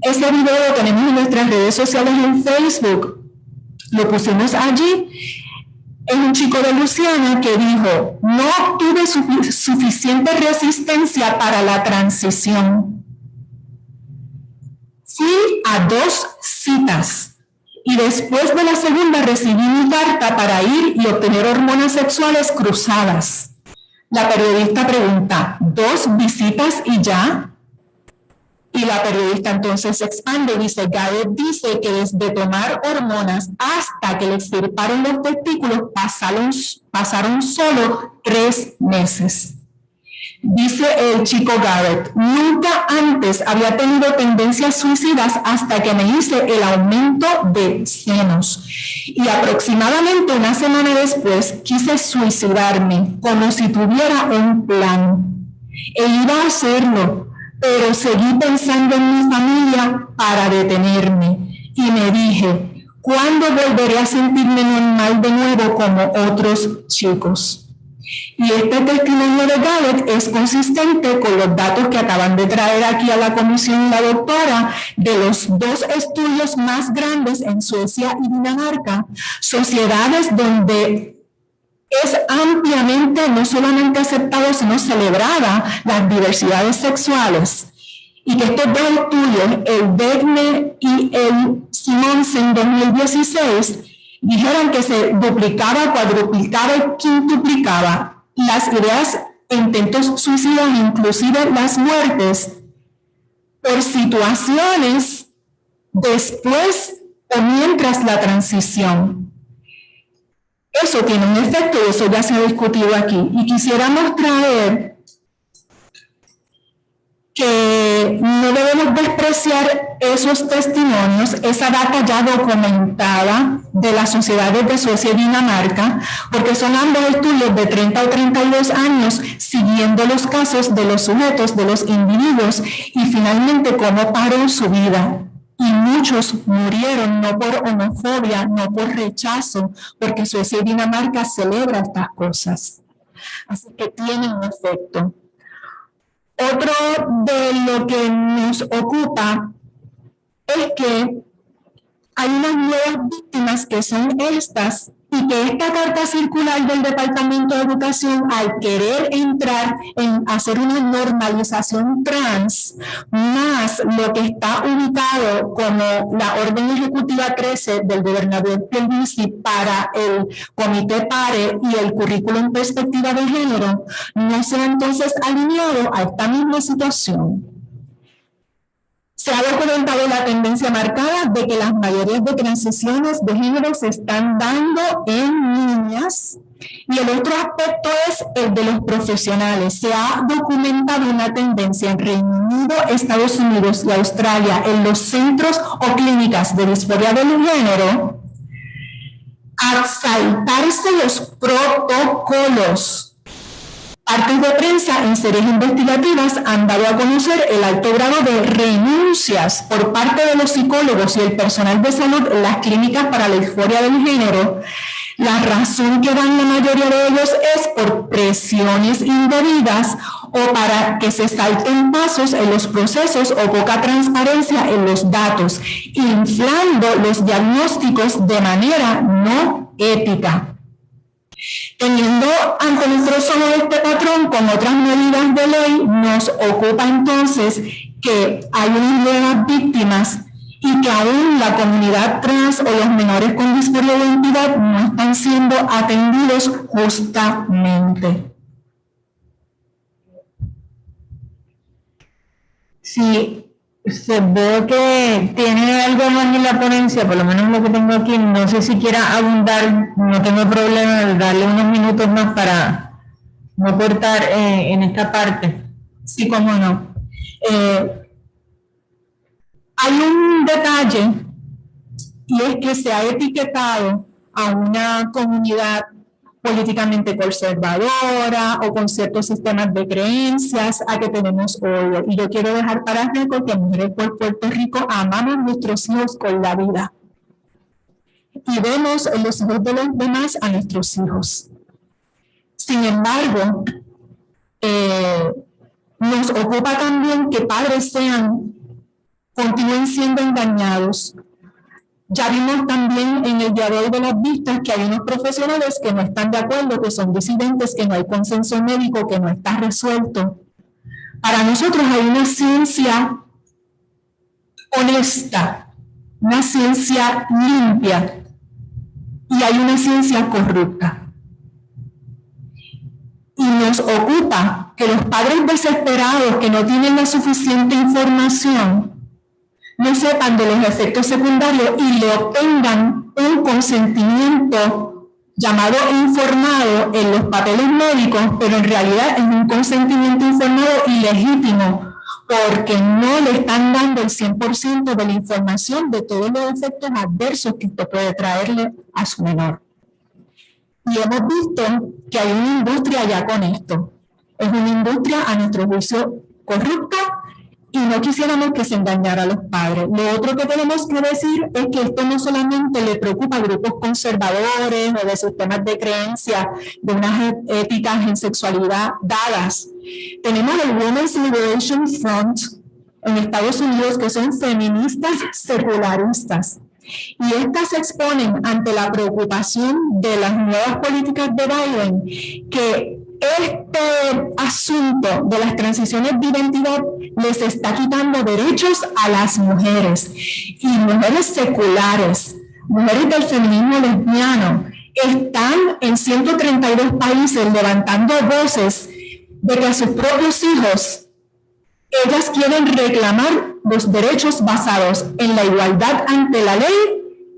ese video lo tenemos en nuestras redes sociales en Facebook, lo pusimos allí. Es un chico de Luisiana que dijo, no obtuve suficiente resistencia para la transición. Fui a 2 citas y después de la segunda recibí mi carta para ir y obtener hormonas sexuales cruzadas. La periodista pregunta, ¿2 visitas y ya? Y la periodista entonces se expande y dice, Garrett dice que desde tomar hormonas hasta que le extirparon los testículos pasaron solo 3 meses. Dice el chico Garrett, nunca antes había tenido tendencias suicidas hasta que me hice el aumento de senos. Y aproximadamente una semana después quise suicidarme, como si tuviera un plan. E iba a hacerlo, pero seguí pensando en mi familia para detenerme. Y me dije, ¿cuándo volveré a sentirme normal de nuevo como otros chicos? Y este testimonio de Gallup es consistente con los datos que acaban de traer aquí a la comisión la doctora de los dos estudios más grandes en Suecia y Dinamarca, sociedades donde es ampliamente no solamente aceptado, sino celebrada las diversidades sexuales. Y que estos dos estudios, el Wegener y el Simonsen en 2016, dijeron que se duplicaba, cuadruplicaba y quintuplicaba las ideas e intentos suicidas, inclusive las muertes, por situaciones después o mientras la transición. Eso tiene un efecto y eso ya se ha discutido aquí. Y quisiéramos traer que no debemos despreciar esos testimonios, esa data ya documentada de las sociedades de Suecia y Dinamarca, porque son ambos estudios de 30 o 32 años siguiendo los casos de los sujetos, de los individuos, y finalmente cómo paró su vida. Y muchos murieron no por homofobia, no por rechazo, porque Suecia y Dinamarca celebran estas cosas. Así que tienen un efecto. Otro de lo que nos ocupa es que hay unas nuevas víctimas que son estas y que esta carta circular del Departamento de Educación, al querer entrar en hacer una normalización trans, más lo que está ubicado como la Orden Ejecutiva 13 del gobernador Pierluisi para el Comité PARE y el currículo en perspectiva de género, no se ha entonces alineado a esta misma situación. Se ha documentado la tendencia marcada de que las mayorías de transiciones de género se están dando en niñas, y el otro aspecto es el de los profesionales. Se ha documentado una tendencia en Reino Unido, Estados Unidos y Australia en los centros o clínicas de disforia del género a saltarse los protocolos. Partes de prensa en series investigativas han dado a conocer el alto grado de renuncias por parte de los psicólogos y el personal de salud en las clínicas para la disforia del género. La razón que dan la mayoría de ellos es por presiones indebidas o para que se salten pasos en los procesos o poca transparencia en los datos, inflando los diagnósticos de manera no ética. Teniendo ante nosotros este patrón con otras medidas de ley, nos ocupa entonces que hay unas nuevas víctimas y que aún la comunidad trans o los menores con disforia de identidad no están siendo atendidos justamente.
Sí, se ve que tiene algo más en la ponencia, por lo menos lo que tengo aquí. No sé si quiera abundar, no tengo problema de darle unos minutos más para no cortar en esta parte.
Sí, cómo no. Hay un detalle, y es que se ha etiquetado a una comunidad políticamente conservadora o con ciertos sistemas de creencias a que tenemos odio. Y yo quiero dejar para récord que mujeres por Puerto Rico amamos a nuestros hijos con la vida. Y vemos en los hijos de los demás a nuestros hijos. Sin embargo, nos ocupa también que padres continúen siendo engañados. Ya vimos también en el día de hoy de las vistas que hay unos profesionales que no están de acuerdo, que son disidentes, que no hay consenso médico, que no está resuelto. Para nosotros hay una ciencia honesta, una ciencia limpia, y hay una ciencia corrupta. Y nos ocupa que los padres desesperados que no tienen la suficiente información no sepan de los efectos secundarios y le obtengan un consentimiento llamado informado en los papeles médicos, pero en realidad es un consentimiento informado ilegítimo, porque no le están dando el 100% de la información de todos los efectos adversos que esto puede traerle a su menor. Y hemos visto que hay una industria ya con esto. Es una industria, a nuestro juicio, corrupta, y y no quisiéramos que se engañara a los padres. Lo otro que tenemos que decir es que esto no solamente le preocupa a grupos conservadores o de sistemas de creencia, de unas éticas en sexualidad dadas. Tenemos el Women's Liberation Front en Estados Unidos, que son feministas secularistas. Y estas se exponen ante la preocupación de las nuevas políticas de Biden, que este asunto de las transiciones de identidad les está quitando derechos a las mujeres. Y mujeres seculares, mujeres del feminismo lesbiano, están en 132 países levantando voces de que a sus propios hijos ellas quieren reclamar los derechos basados en la igualdad ante la ley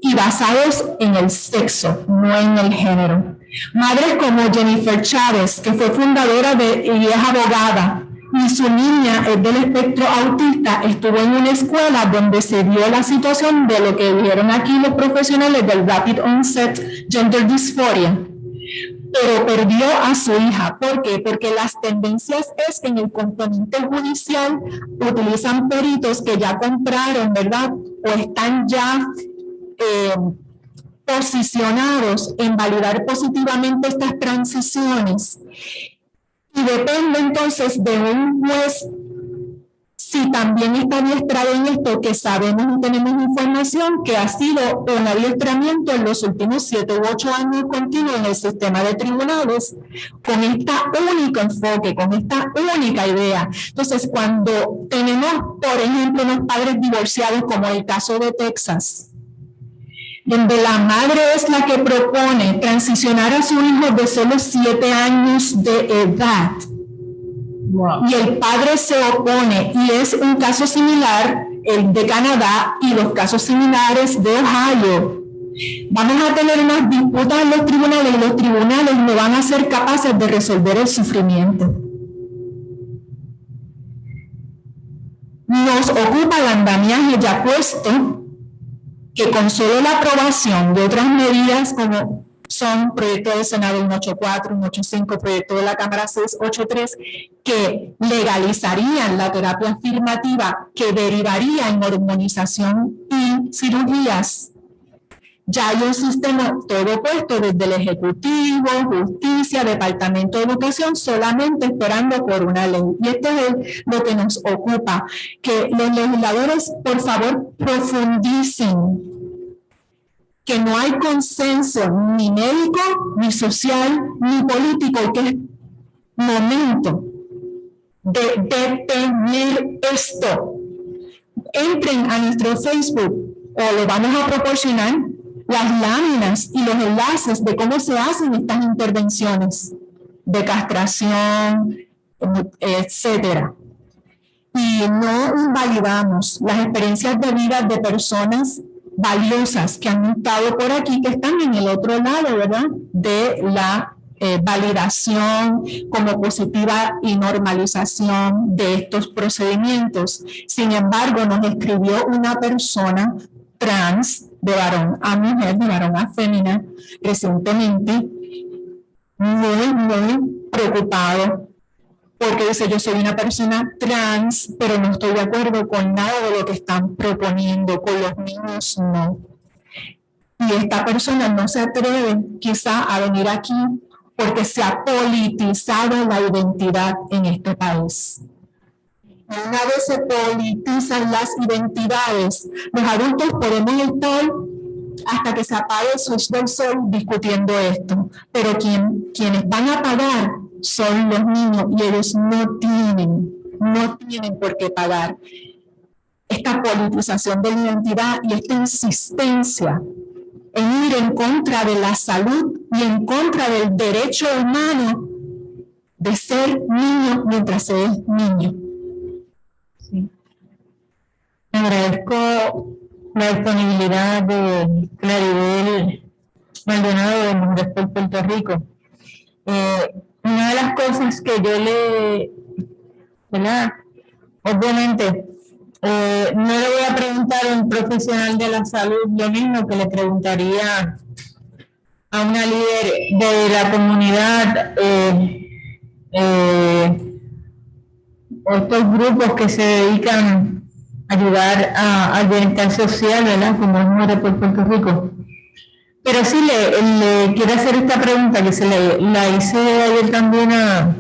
y basados en el sexo, no en el género. Madres como Jennifer Chávez, que fue fundadora y es abogada, y su niña es del espectro autista, estuvo en una escuela donde se dio la situación de lo que dijeron aquí los profesionales del Rapid Onset Gender Dysphoria, pero perdió a su hija. ¿Por qué? Porque las tendencias es que en el componente judicial utilizan peritos que ya compraron, ¿verdad? O están ya posicionados en validar positivamente estas transiciones. Y depende entonces de un juez si también está adiestrado en esto, que sabemos y tenemos información que ha sido un adiestramiento en los últimos 7 u 8 años continuos en el sistema de tribunales, con este único enfoque, con esta única idea. Entonces, cuando tenemos, por ejemplo, unos padres divorciados, como el caso de Texas, donde la madre es la que propone transicionar a su hijo de solo 7 años de edad, wow, y el padre se opone, y es un caso similar, el de Canadá, y los casos similares de Ohio. Vamos a tener unas disputas en los tribunales, y los tribunales no van a ser capaces de resolver el sufrimiento. Nos ocupa el andamiaje ya puesto, que con solo la aprobación de otras medidas como son proyecto del Senado 184, 185, proyecto de la Cámara 683, que legalizarían la terapia afirmativa, que derivaría en hormonización y cirugías. Ya hay un sistema todo puesto desde el Ejecutivo, Justicia, Departamento de Educación, solamente esperando por una ley. Y esto es lo que nos ocupa, que los legisladores, por favor, profundicen, que no hay consenso ni médico, ni social, ni político, que es momento de detener esto. Entren a nuestro Facebook, o lo vamos a proporcionar, las láminas y los enlaces de cómo se hacen estas intervenciones de castración, etcétera. Y no invalidamos las experiencias de vida de personas valiosas que han estado por aquí, que están en el otro lado, ¿verdad?, de la validación como positiva y normalización de estos procedimientos. Sin embargo, nos escribió una persona trans, de varón a mujer, de varón a fémina, recientemente, muy preocupado, porque dice: yo soy una persona trans, pero no estoy de acuerdo con nada de lo que están proponiendo, con los niños no. Y esta persona no se atreve quizá a venir aquí porque se ha politizado la identidad en este país. Una vez se politizan las identidades, los adultos podemos estar hasta que se apague el switch del sol discutiendo esto, pero quienes van a pagar son los niños, y ellos no tienen por qué pagar. Esta politización de la identidad y esta insistencia en ir en contra de la salud y en contra del derecho humano de ser niño mientras se es niño. Sí.
Agradezco la disponibilidad de Claribel Maldonado de Mujeres por Puerto Rico. Una de las cosas que yo ¿verdad? Obviamente, no le voy a preguntar a un profesional de la salud lo mismo que le preguntaría a una líder de la comunidad otros grupos que se dedican a ayudar al bienestar social, ¿verdad? Como es Mujeres por Puerto Rico. Pero sí le quiero hacer esta pregunta que la hice ayer también a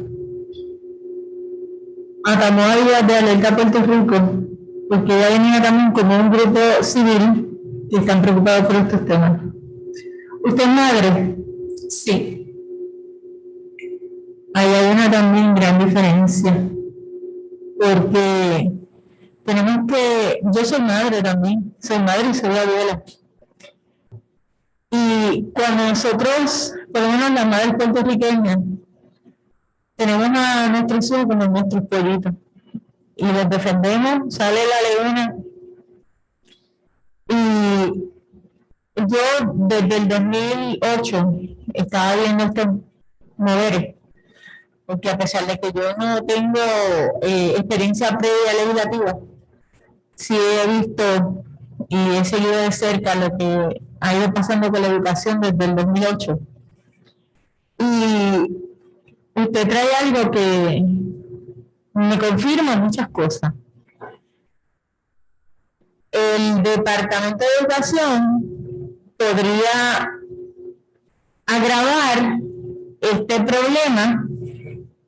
Tamoa Díaz de Alerta Puerto Rico, porque ella venía también como un grupo civil que están preocupados por estos temas. ¿Usted es madre?
Sí.
Ahí hay una también gran diferencia, porque yo soy madre también, soy madre y soy abuela. Y cuando nosotros, por lo menos las madres puertorriqueñas, tenemos a nuestros hijos como nuestros pollitos, y los defendemos, sale la leona. Y yo desde el 2008 estaba viendo estos moveres, porque a pesar de que yo no tengo experiencia previa legislativa, sí he visto y he seguido de cerca lo que ha ido pasando con la educación desde el 2008. Y usted trae algo que me confirma muchas cosas. El Departamento de Educación podría agravar este problema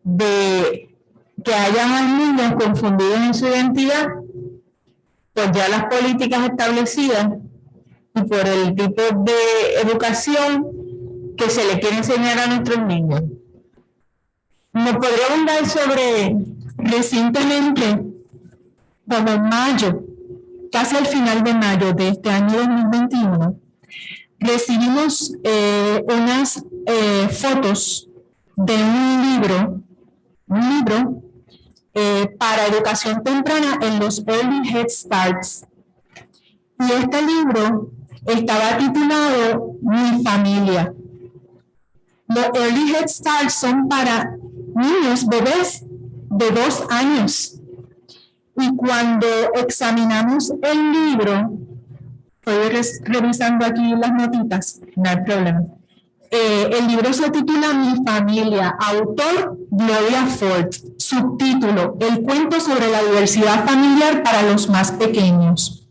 de que haya más niños confundidos en su identidad por ya las políticas establecidas y por el tipo de educación que se le quiere enseñar a nuestros niños. ¿Nos podría abundar sobre recientemente, como en mayo, casi al final de mayo de este año 2021, recibimos unas fotos de un libro para educación temprana en los Early Head Starts. Y este libro estaba titulado Mi Familia. Los Early Head Starts son para niños, bebés de 2 años. Y cuando examinamos el libro, estoy revisando aquí las notitas, no hay problema. El libro se titula Mi Familia, autor Gloria Ford, subtítulo El cuento sobre la diversidad familiar para los más pequeños.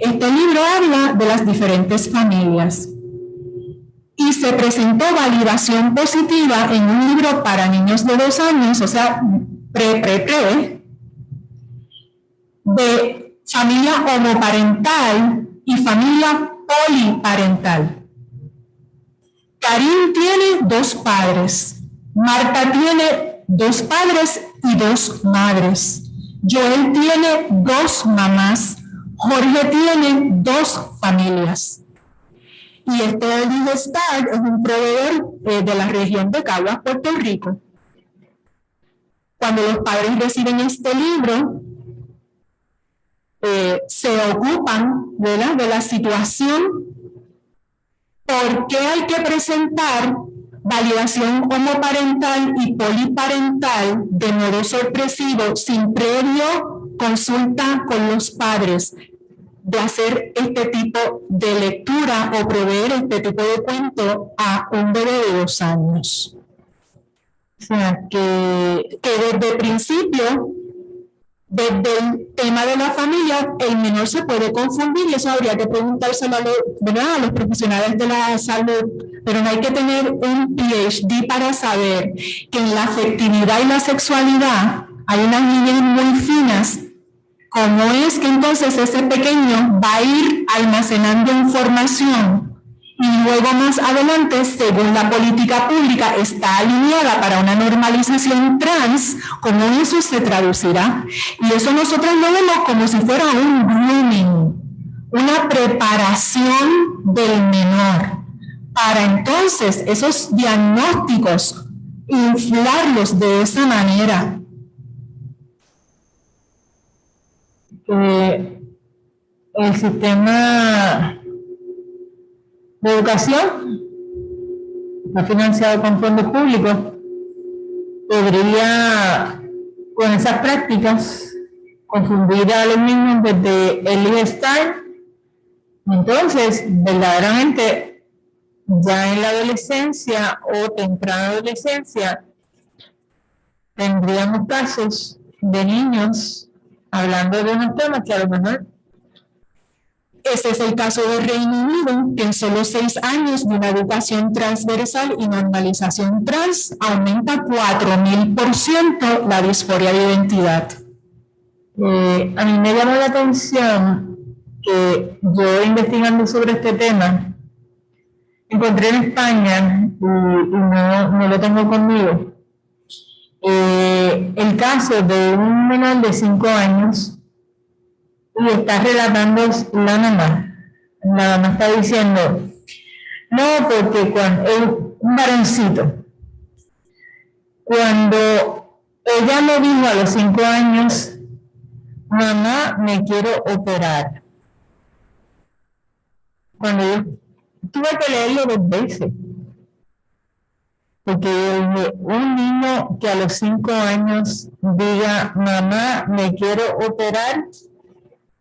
Este libro habla de las diferentes familias y se presentó validación positiva en un libro para niños de 2 años, o sea, pre, de familia homoparental y familia poliparental. Karim tiene 2 padres, Marta tiene 2 padres y 2 madres, Joel tiene 2 mamás, Jorge tiene 2 familias. Y este Early Head Start es un proveedor de la región de Caguas, Puerto Rico. Cuando los padres reciben este libro, se ocupan, ¿verdad?, de la situación. ¿Por qué hay que presentar validación homoparental y poliparental de modo sorpresivo sin previo consulta con los padres de hacer este tipo de lectura o proveer este tipo de cuento a un bebé de 2 años? O sea, que desde el principio, desde el tema de la familia, el menor se puede confundir y eso habría que preguntárselo a los profesionales de la salud, pero no hay que tener un PhD para saber que en la afectividad y la sexualidad hay unas líneas muy finas. ¿Cómo es que entonces ese pequeño va a ir almacenando información y luego más adelante, según la política pública, está alineada para una normalización trans? ¿Cómo eso se traducirá? Y eso nosotros lo vemos como si fuera un grooming, una preparación del menor, para entonces esos diagnósticos inflarlos de esa manera. El sistema de educación está financiado con fondos públicos, podría con esas prácticas confundir a los niños desde el Head Start. Entonces, verdaderamente, ya en la adolescencia o temprana adolescencia, tendríamos casos de niños hablando de unos temas que a lo mejor.
Ese es el caso de Reino Unido, que en solo 6 años de una educación transversal y normalización trans aumenta 4000% la disforia de identidad.
A mí me llamó la atención que yo investigando sobre este tema, encontré en España, y no lo tengo conmigo, el caso de un menor de 5 años y está relatando la mamá. La mamá está diciendo, no, porque cuando es un varoncito, cuando ella me dijo a los 5 años, mamá, me quiero operar. Cuando yo tuve que leerlo 2 veces. Porque un niño que a los 5 años diga, mamá, me quiero operar,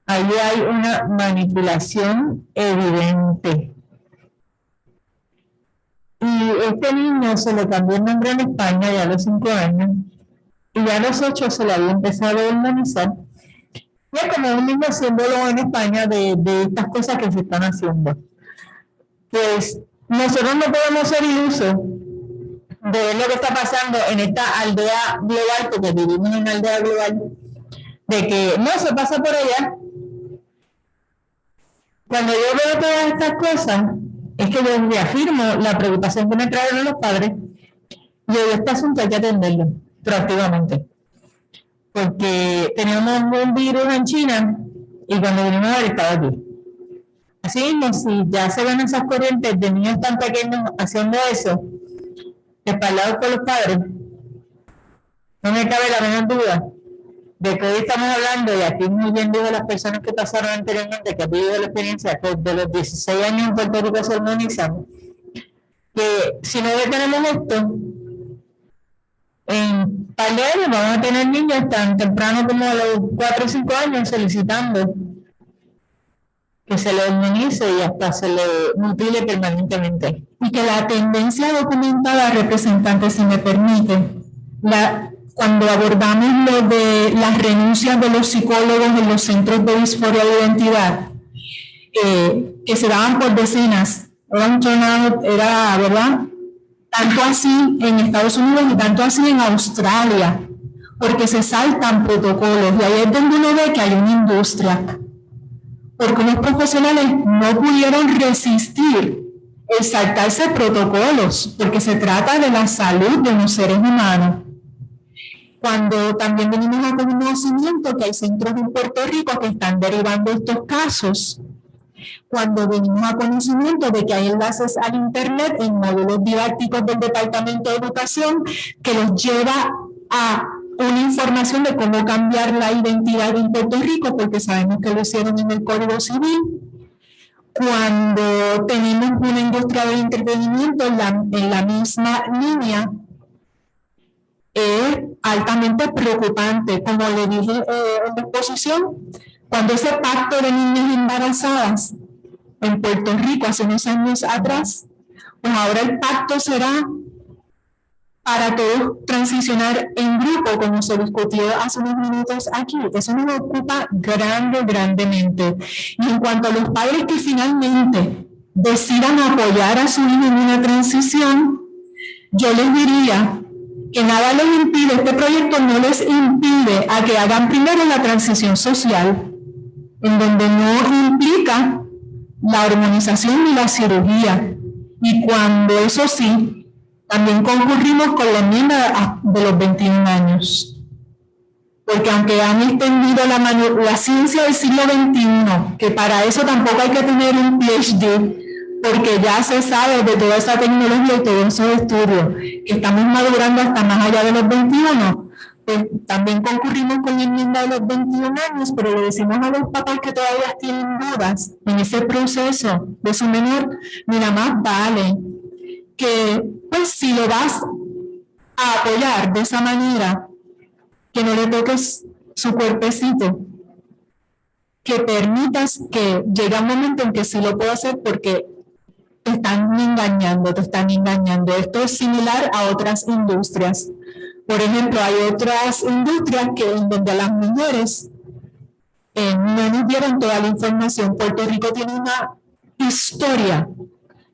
ahí hay una manipulación evidente. Y este niño se le cambió el nombre en España ya a los 5 años, y ya a los 8 se le había empezado a demonizar. Y es como un mismo símbolo en España de estas cosas que se están haciendo. Pues nosotros no podemos ser ilusos de ver lo que está pasando en esta aldea global, porque vivimos en una aldea global, de que no se pasa por allá. Cuando yo veo todas estas cosas, es que yo reafirmo la preocupación que me traen los padres, y este asunto hay que atenderlo proactivamente. Porque teníamos un virus en China, y cuando vinimos a ver estaba aquí. Así mismo, si ya se ven esas corrientes de niños tan pequeños haciendo eso, respaldados por los padres, no me cabe la menor duda de que hoy estamos hablando, y aquí muy bien digo las personas que pasaron anteriormente, que han vivido la experiencia, que de los 16 años en Puerto Rico se armonizan, que si no detenemos esto, en un par de años vamos a tener niños tan temprano como a los 4 o 5 años solicitando que se le hormonice y hasta se le mutile permanentemente.
Y que la tendencia documentada, representante, si me permite, cuando abordamos lo de las renuncias de los psicólogos en los centros de disforia de identidad, que se daban por decenas, era, ¿verdad? Tanto así en Estados Unidos y tanto así en Australia, porque se saltan protocolos, y ahí es donde uno ve que hay una industria. Porque los profesionales no pudieron resistir el saltarse protocolos, porque se trata de la salud de los seres humanos. Cuando también venimos a conocimiento que hay centros en Puerto Rico que están derivando estos casos, cuando venimos a conocimiento de que hay enlaces al internet en módulos didácticos del Departamento de Educación que los lleva a una información de cómo cambiar la identidad en Puerto Rico, porque sabemos que lo hicieron en el Código Civil. Cuando tenemos una industria de entretenimiento en la misma línea, es altamente preocupante. Como le dije en la exposición, cuando ese pacto de niñas embarazadas en Puerto Rico hace unos años atrás, pues ahora el pacto será para todos transicionar en grupo, como se discutió hace unos minutos aquí. Eso nos ocupa grandemente. Y en cuanto a los padres que finalmente decidan apoyar a su hijo en una transición, yo les diría que nada les impide, este proyecto no les impide a que hagan primero la transición social, en donde no implica la hormonización ni la cirugía. Y cuando eso sí, también concurrimos con la enmienda de los 21 años. Porque aunque han extendido la ciencia del siglo XXI, que para eso tampoco hay que tener un PhD, porque ya se sabe de toda esa tecnología y todos esos estudios, que estamos madurando hasta más allá de los 21, pues también concurrimos con la enmienda de los 21 años, pero le decimos a los papás que todavía tienen dudas en ese proceso de su menor, mira, más vale que, pues, si lo vas a apoyar de esa manera, que no le toques su cuerpecito, que permitas que llegue un momento en que sí lo puedo hacer, porque te están engañando. Esto es similar a otras industrias. Por ejemplo, hay otras industrias en donde las mujeres no nos dieron toda la información. Puerto Rico tiene una historia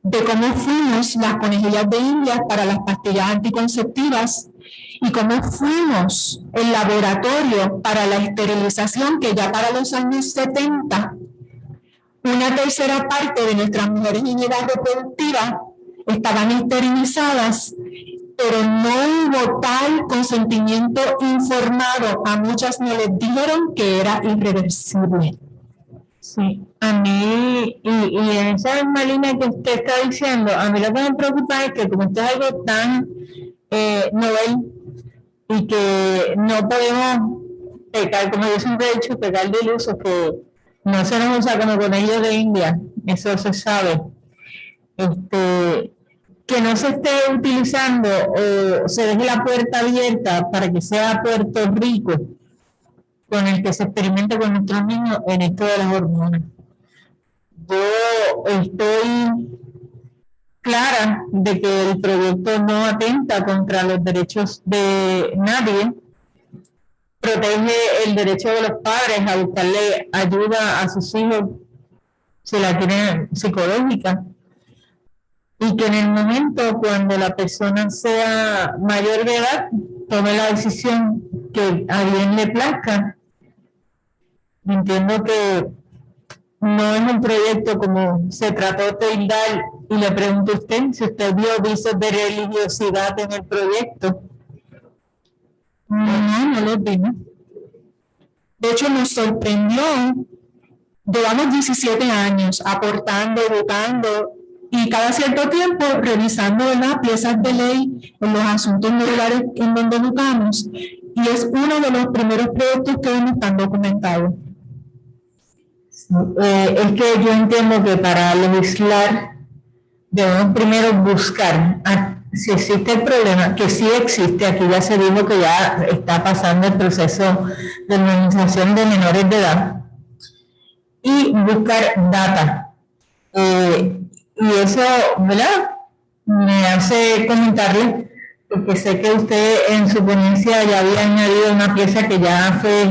de cómo fuimos las conejillas de Indias para las pastillas anticonceptivas y cómo fuimos el laboratorio para la esterilización, que ya para los años 70, una tercera parte de nuestras mujeres en edad reproductiva estaban esterilizadas, pero no hubo tal consentimiento informado. A muchas no les dijeron que era irreversible.
Sí, a mí, y en esa misma línea que usted está diciendo, a mí lo que me preocupa es que como esto es algo tan novel y que no podemos pecar, como yo siempre he dicho, pecar de ilusos, que no se nos usa como conejillos de India, eso se sabe, que no se esté utilizando o se deje la puerta abierta para que sea Puerto Rico con el que se experimente con nuestros niños en esto de las hormonas. Yo estoy clara de que el proyecto no atenta contra los derechos de nadie, protege el derecho de los padres a buscarle ayuda a sus hijos si la tienen psicológica, y que en el momento cuando la persona sea mayor de edad tome la decisión que a bien le plazca. Entiendo que no es un proyecto como se trató de tildar, y le pregunto a usted si usted vio visos de religiosidad en el proyecto.
No lo vimos. De hecho, nos sorprendió. Llevamos 17 años aportando, educando y cada cierto tiempo revisando las piezas de ley en los asuntos modulares en donde educamos, y es uno de los primeros proyectos que no están documentados.
Es que yo entiendo que para legislar debemos primero buscar si existe el problema, que sí existe. Aquí ya se dijo que ya está pasando el proceso de normalización de menores de edad, y buscar data. Y eso, ¿verdad?, me hace comentarle, porque sé que usted en su ponencia ya había añadido una pieza que ya fue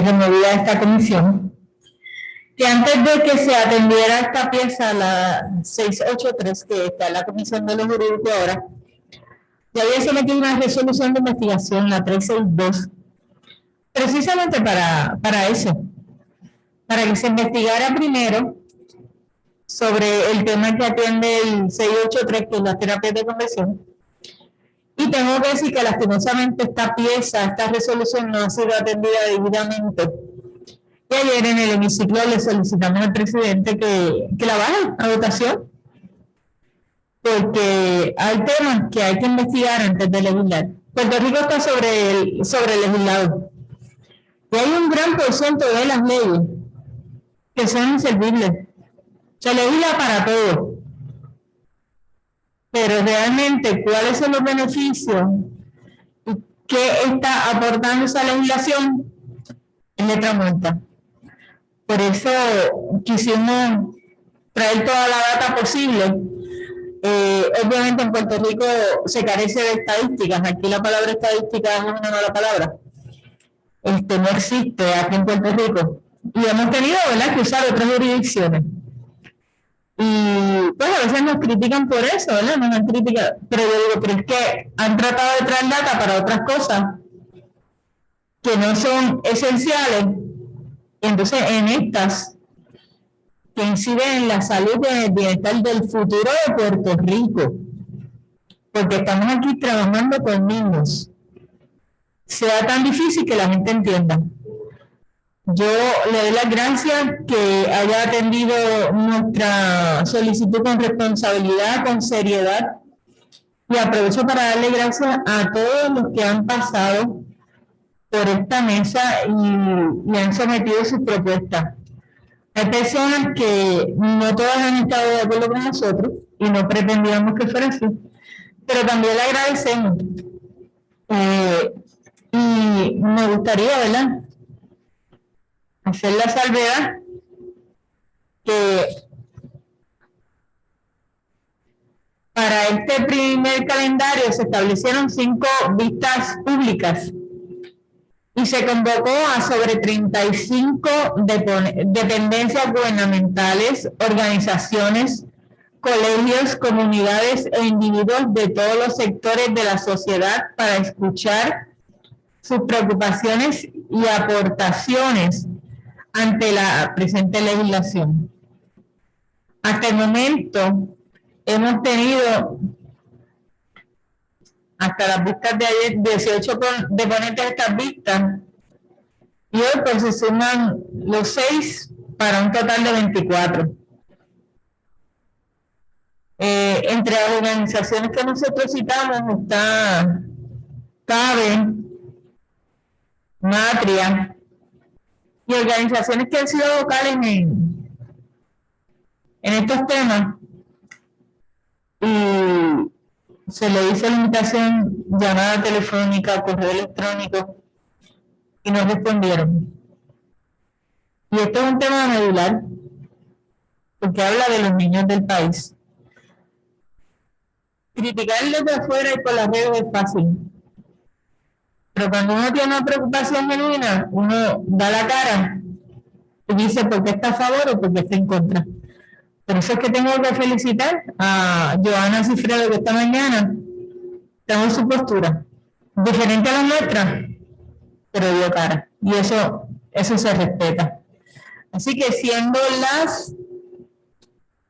removida de esta comisión, que antes de que se atendiera esta pieza, la 683, que está en la Comisión de los Jurídicos ahora, ya había sometido una resolución de investigación, la 362, precisamente para eso, para que se investigara primero sobre el tema que atiende el 683, que es la terapia de conversión. Y tengo que decir que lastimosamente esta pieza, esta resolución no ha sido atendida debidamente. Y ayer en el hemiciclo le solicitamos al presidente que la baje a votación, porque hay temas que hay que investigar antes de legislar. Puerto Rico está sobre legislado. Y hay un gran porcentaje de las leyes que son inservibles. Se legisla para todo. Pero realmente, ¿cuáles son los beneficios? ¿Qué está aportando esa legislación? Es letra muerta. Por eso quisimos traer toda la data posible. Obviamente en Puerto Rico se carece de estadísticas. Aquí la palabra estadística es una mala palabra. No existe aquí en Puerto Rico. Y hemos tenido, ¿verdad?, que usar otras jurisdicciones. Y pues a veces nos critican por eso, ¿verdad? Nos han criticado. Pero yo digo, pero es que han tratado de traer data para otras cosas que no son esenciales. Y entonces en estas, que inciden en la salud y en el bienestar del futuro de Puerto Rico, porque estamos aquí trabajando con niños, sea tan difícil que la gente entienda. Yo le doy las gracias que haya atendido nuestra solicitud con responsabilidad, con seriedad, y aprovecho para darle gracias a todos los que han pasado por esta mesa y han sometido sus propuestas. Hay personas que no todas han estado de acuerdo con nosotros y no pretendíamos que fuera así, pero también le agradecemos. Y me gustaría, ¿verdad?, hacer la salvedad que Para este primer calendario se establecieron 5 vistas públicas y se convocó a sobre 35 dependencias gubernamentales, organizaciones, colegios, comunidades e individuos de todos los sectores de la sociedad para escuchar sus preocupaciones y aportaciones ante la presente legislación. Hasta el momento hemos tenido hasta las vistas de ayer 18 deponentes de estas vistas y hoy pues se suman los 6 para un total de 24. Entre las organizaciones que nosotros citamos está CABE, Matria y organizaciones que han sido vocales en estos temas, y se le hizo la invitación, llamada telefónica, correo electrónico, y no respondieron. Y esto es un tema medular, porque habla de los niños del país. Criticarlos de afuera y por las redes es fácil, pero cuando uno tiene una preocupación genuina, uno da la cara y dice por qué está a favor o por qué está en contra. Por eso es que tengo que felicitar a Johanna Cifredo, que esta mañana tengo su postura, diferente a la nuestra, pero dio cara. Y eso se respeta. Así que siendo las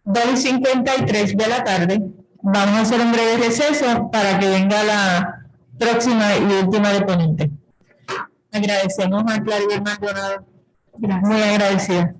2:53 de la tarde, vamos a hacer un breve receso para que venga la próxima y última deponente. Agradecemos a Claribel Maldonado. Gracias. Muy agradecida.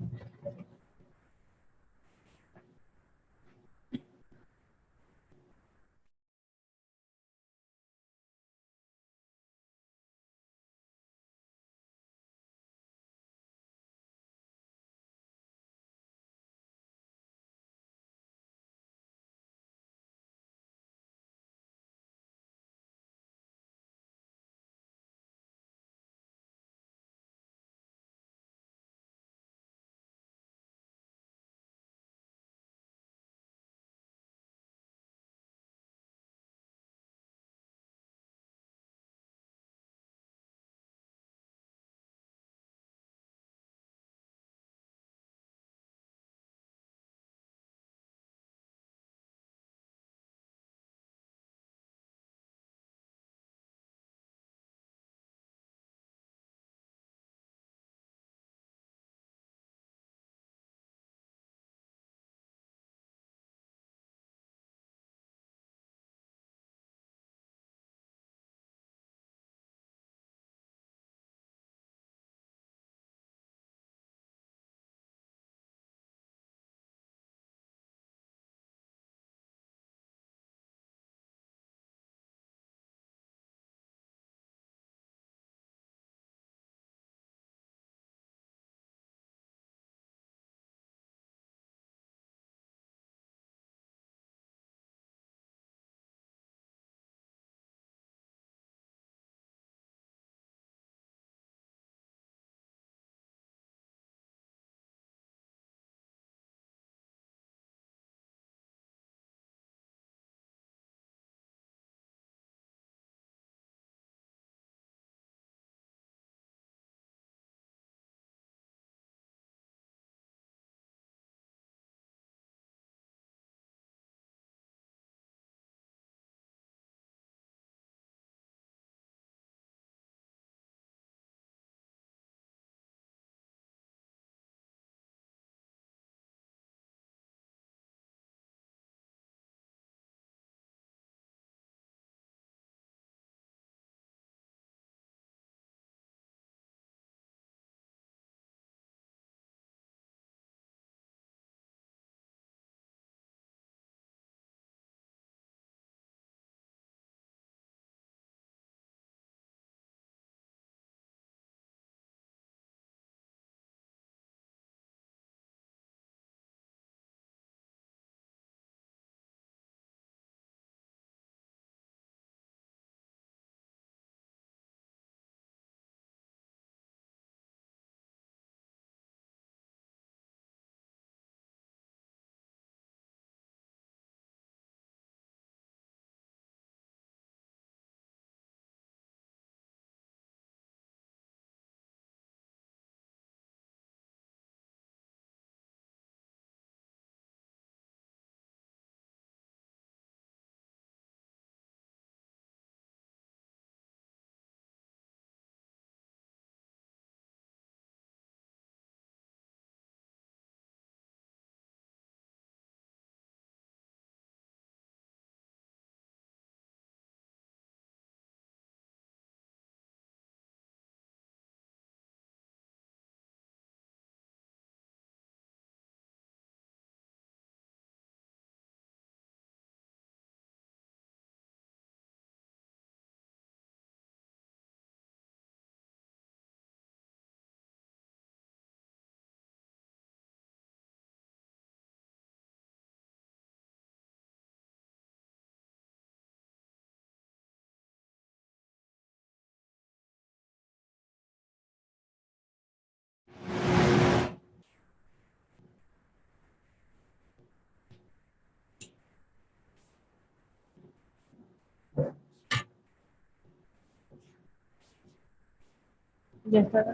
Ya está.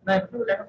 No hay problema.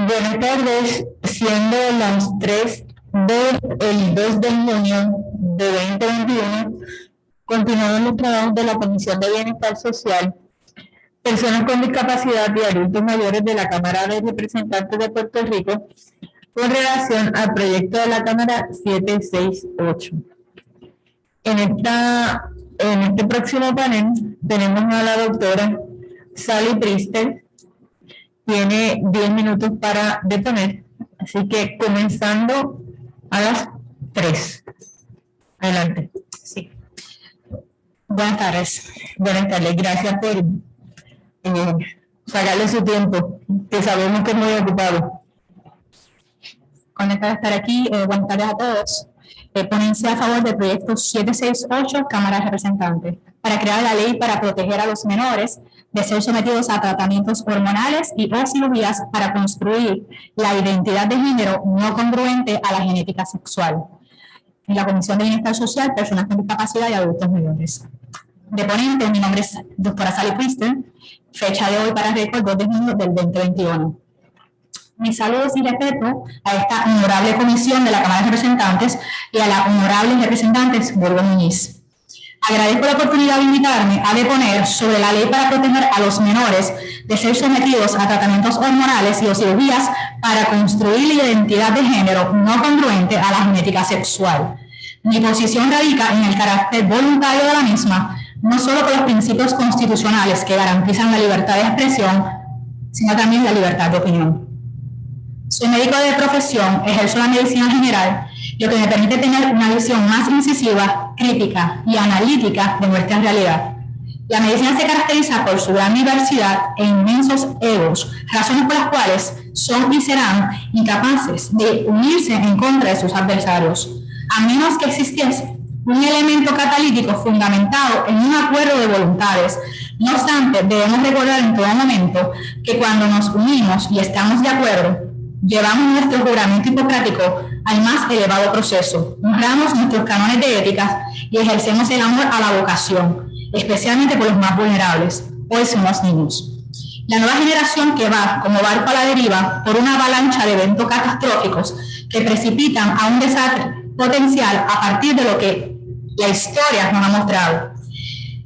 Buenas tardes, siendo las 3 del 2 de junio de 2021, continuamos los trabajos de la Comisión de Bienestar Social, Personas con Discapacidad y Adultos Mayores de la Cámara de Representantes de Puerto Rico con relación al proyecto de la Cámara 768. En este próximo panel tenemos a la doctora Sally Priester. Tiene 10 minutos para deponer, así que comenzando a las 3. Adelante.
Sí. Buenas tardes.
Buenas tardes, gracias por sacarle su tiempo, que sabemos que es muy ocupado.
Contenta de estar aquí. Buenas tardes a todos. Ponencia a favor del proyecto 768, Cámara de Representantes, para crear la ley para proteger a los menores de ser sometidos a tratamientos hormonales y o cirugías para construir la identidad de género no congruente a la genética sexual. En la Comisión de Bienestar Social, Personas con Discapacidad y Adultos Mayores. De ponente, mi nombre es doctora Sally Priester, fecha de hoy para récord 2 de junio del 2021. Mis saludos y respeto a esta honorable comisión de la Cámara de Representantes y a la honorable representante Burgos Muñiz. Agradezco la oportunidad de invitarme a deponer sobre la ley para proteger a los menores de ser sometidos a tratamientos hormonales y o cirugías para construir la identidad de género no congruente a la genética sexual. Mi posición radica en el carácter voluntario de la misma, no solo por los principios constitucionales que garantizan la libertad de expresión, sino también la libertad de opinión. Soy médico de profesión, ejerzo la medicina general, lo que me permite tener una visión más incisiva, crítica y analítica de nuestra realidad. La medicina se caracteriza por su gran diversidad e inmensos egos, razones por las cuales son y serán incapaces de unirse en contra de sus adversarios, a menos que existiese un elemento catalítico fundamentado en un acuerdo de voluntades. No obstante, debemos recordar en todo momento que cuando nos unimos y estamos de acuerdo, llevamos nuestro juramento hipocrático al más elevado proceso, honramos nuestros cánones de ética y ejercemos el amor a la vocación, especialmente por los más vulnerables, hoy son los niños. La nueva generación que va como barco a la deriva por una avalancha de eventos catastróficos que precipitan a un desastre potencial a partir de lo que la historia nos ha mostrado.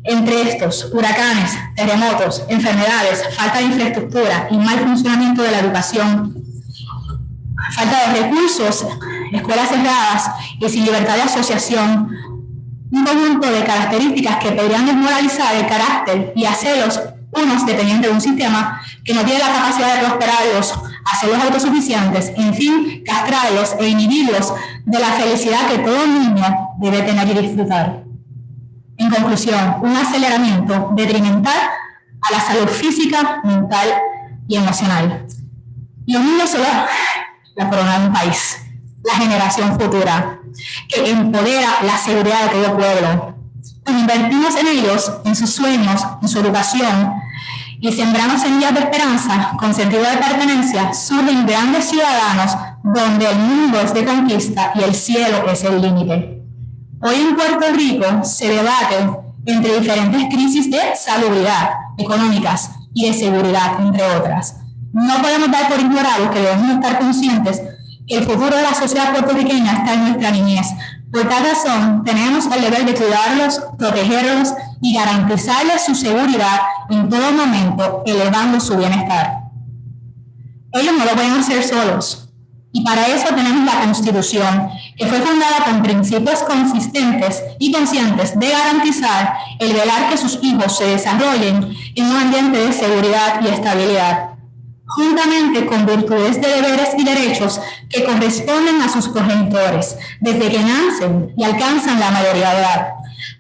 Entre estos, huracanes, terremotos, enfermedades, falta de infraestructura y mal funcionamiento de la educación, falta de recursos, escuelas cerradas y sin libertad de asociación, un conjunto de características que podrían desmoralizar el carácter y hacerlos unos dependientes de un sistema que no tiene la capacidad de prosperarlos, hacerlos autosuficientes, en fin, castrarlos e inhibirlos de la felicidad que todo niño debe tener y disfrutar. En conclusión, un aceleramiento detrimental a la salud física, mental y emocional. Los niños son
la corona de un país, la generación futura, que empodera la seguridad de todo pueblo. Cuando invertimos en ellos, en sus sueños, en su educación, y sembramos semillas de esperanza con sentido de pertenencia, surgen grandes ciudadanos donde el mundo es de conquista y el cielo es el límite. Hoy en Puerto Rico se debate entre diferentes crisis de salubridad, económicas y de seguridad, entre otras. No podemos dar por ignorado que debemos estar conscientes que el futuro de la sociedad puertorriqueña está en nuestra niñez. Por tal razón, tenemos el deber de cuidarlos, protegerlos y garantizarles su seguridad en todo momento, elevando su bienestar. Ellos no lo pueden hacer solos, y para eso tenemos la Constitución, que fue fundada con principios consistentes y conscientes de garantizar el velar que sus hijos se desarrollen en un ambiente de seguridad y estabilidad, juntamente con virtudes de deberes y derechos que corresponden a sus progenitores desde que nacen y alcanzan la mayoría de edad.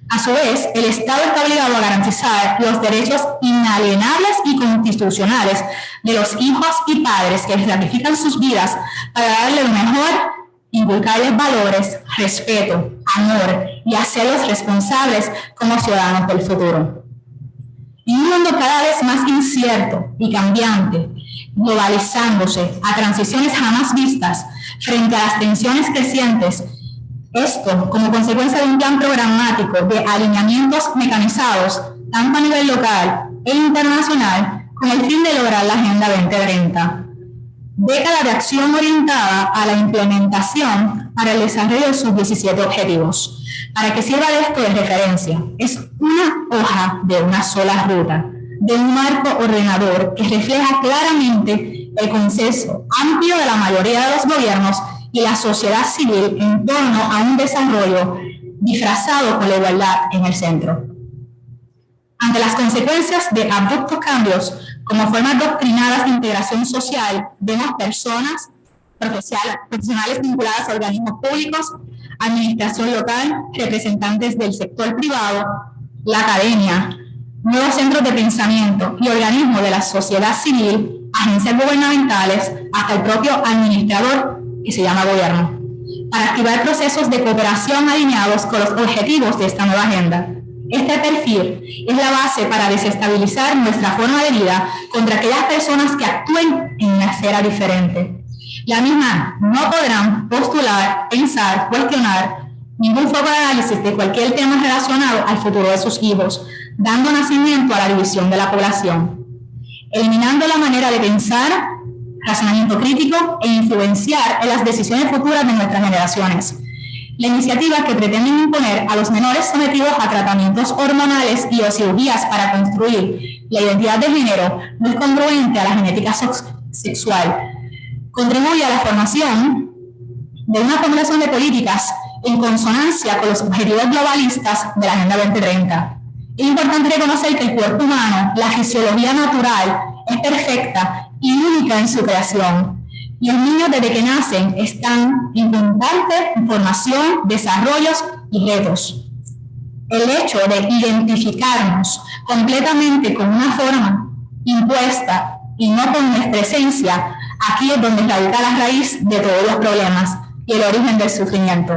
A su vez, el Estado está obligado a garantizar los derechos inalienables y constitucionales de los hijos y padres que sacrifican sus vidas para darle lo mejor, inculcarles valores, respeto, amor y hacerlos responsables como ciudadanos del futuro. En un mundo cada vez más incierto y cambiante, globalizándose a transiciones jamás vistas frente a las tensiones crecientes, esto como consecuencia de un plan programático de alineamientos mecanizados, tanto a nivel local e internacional, con el fin de lograr la Agenda 2030. Década de acción orientada a la implementación para el desarrollo de sus 17 objetivos. Para que sirva de esto de referencia, es una hoja de una sola ruta, de un marco ordenador que refleja claramente el consenso amplio de la mayoría de los gobiernos y la sociedad civil en torno a un desarrollo disfrazado con la igualdad en el centro. Ante las consecuencias de abruptos cambios como formas doctrinadas de integración social, vemos personas profesionales vinculadas a organismos públicos, administración local, representantes del sector privado, la academia, nuevos centros de pensamiento y organismos de la sociedad civil, agencias gubernamentales, hasta el propio administrador que se llama gobierno, para activar procesos de cooperación alineados con los objetivos de esta nueva agenda. Este perfil es la base para desestabilizar nuestra forma de vida contra aquellas personas que actúen en una esfera diferente. La misma no podrán postular, pensar, cuestionar ningún foco de análisis de cualquier tema relacionado al futuro de sus hijos, dando nacimiento a la división de la población, eliminando la manera de pensar, razonamiento crítico e influenciar en las decisiones futuras de nuestras generaciones. La iniciativa que pretenden imponer a los menores sometidos a tratamientos hormonales y o cirugías para construir la identidad de género no es congruente a la genética sexual. Contribuye a la formación de una formulación de políticas en consonancia con los objetivos globalistas de la Agenda 2030. Es importante reconocer que el cuerpo humano, la fisiología natural, es perfecta y única en su creación. Y los niños desde que nacen están en constante formación, desarrollos y retos. El hecho de identificarnos completamente con una forma impuesta y no con nuestra esencia, aquí es donde radica la raíz de todos los problemas y el origen del sufrimiento.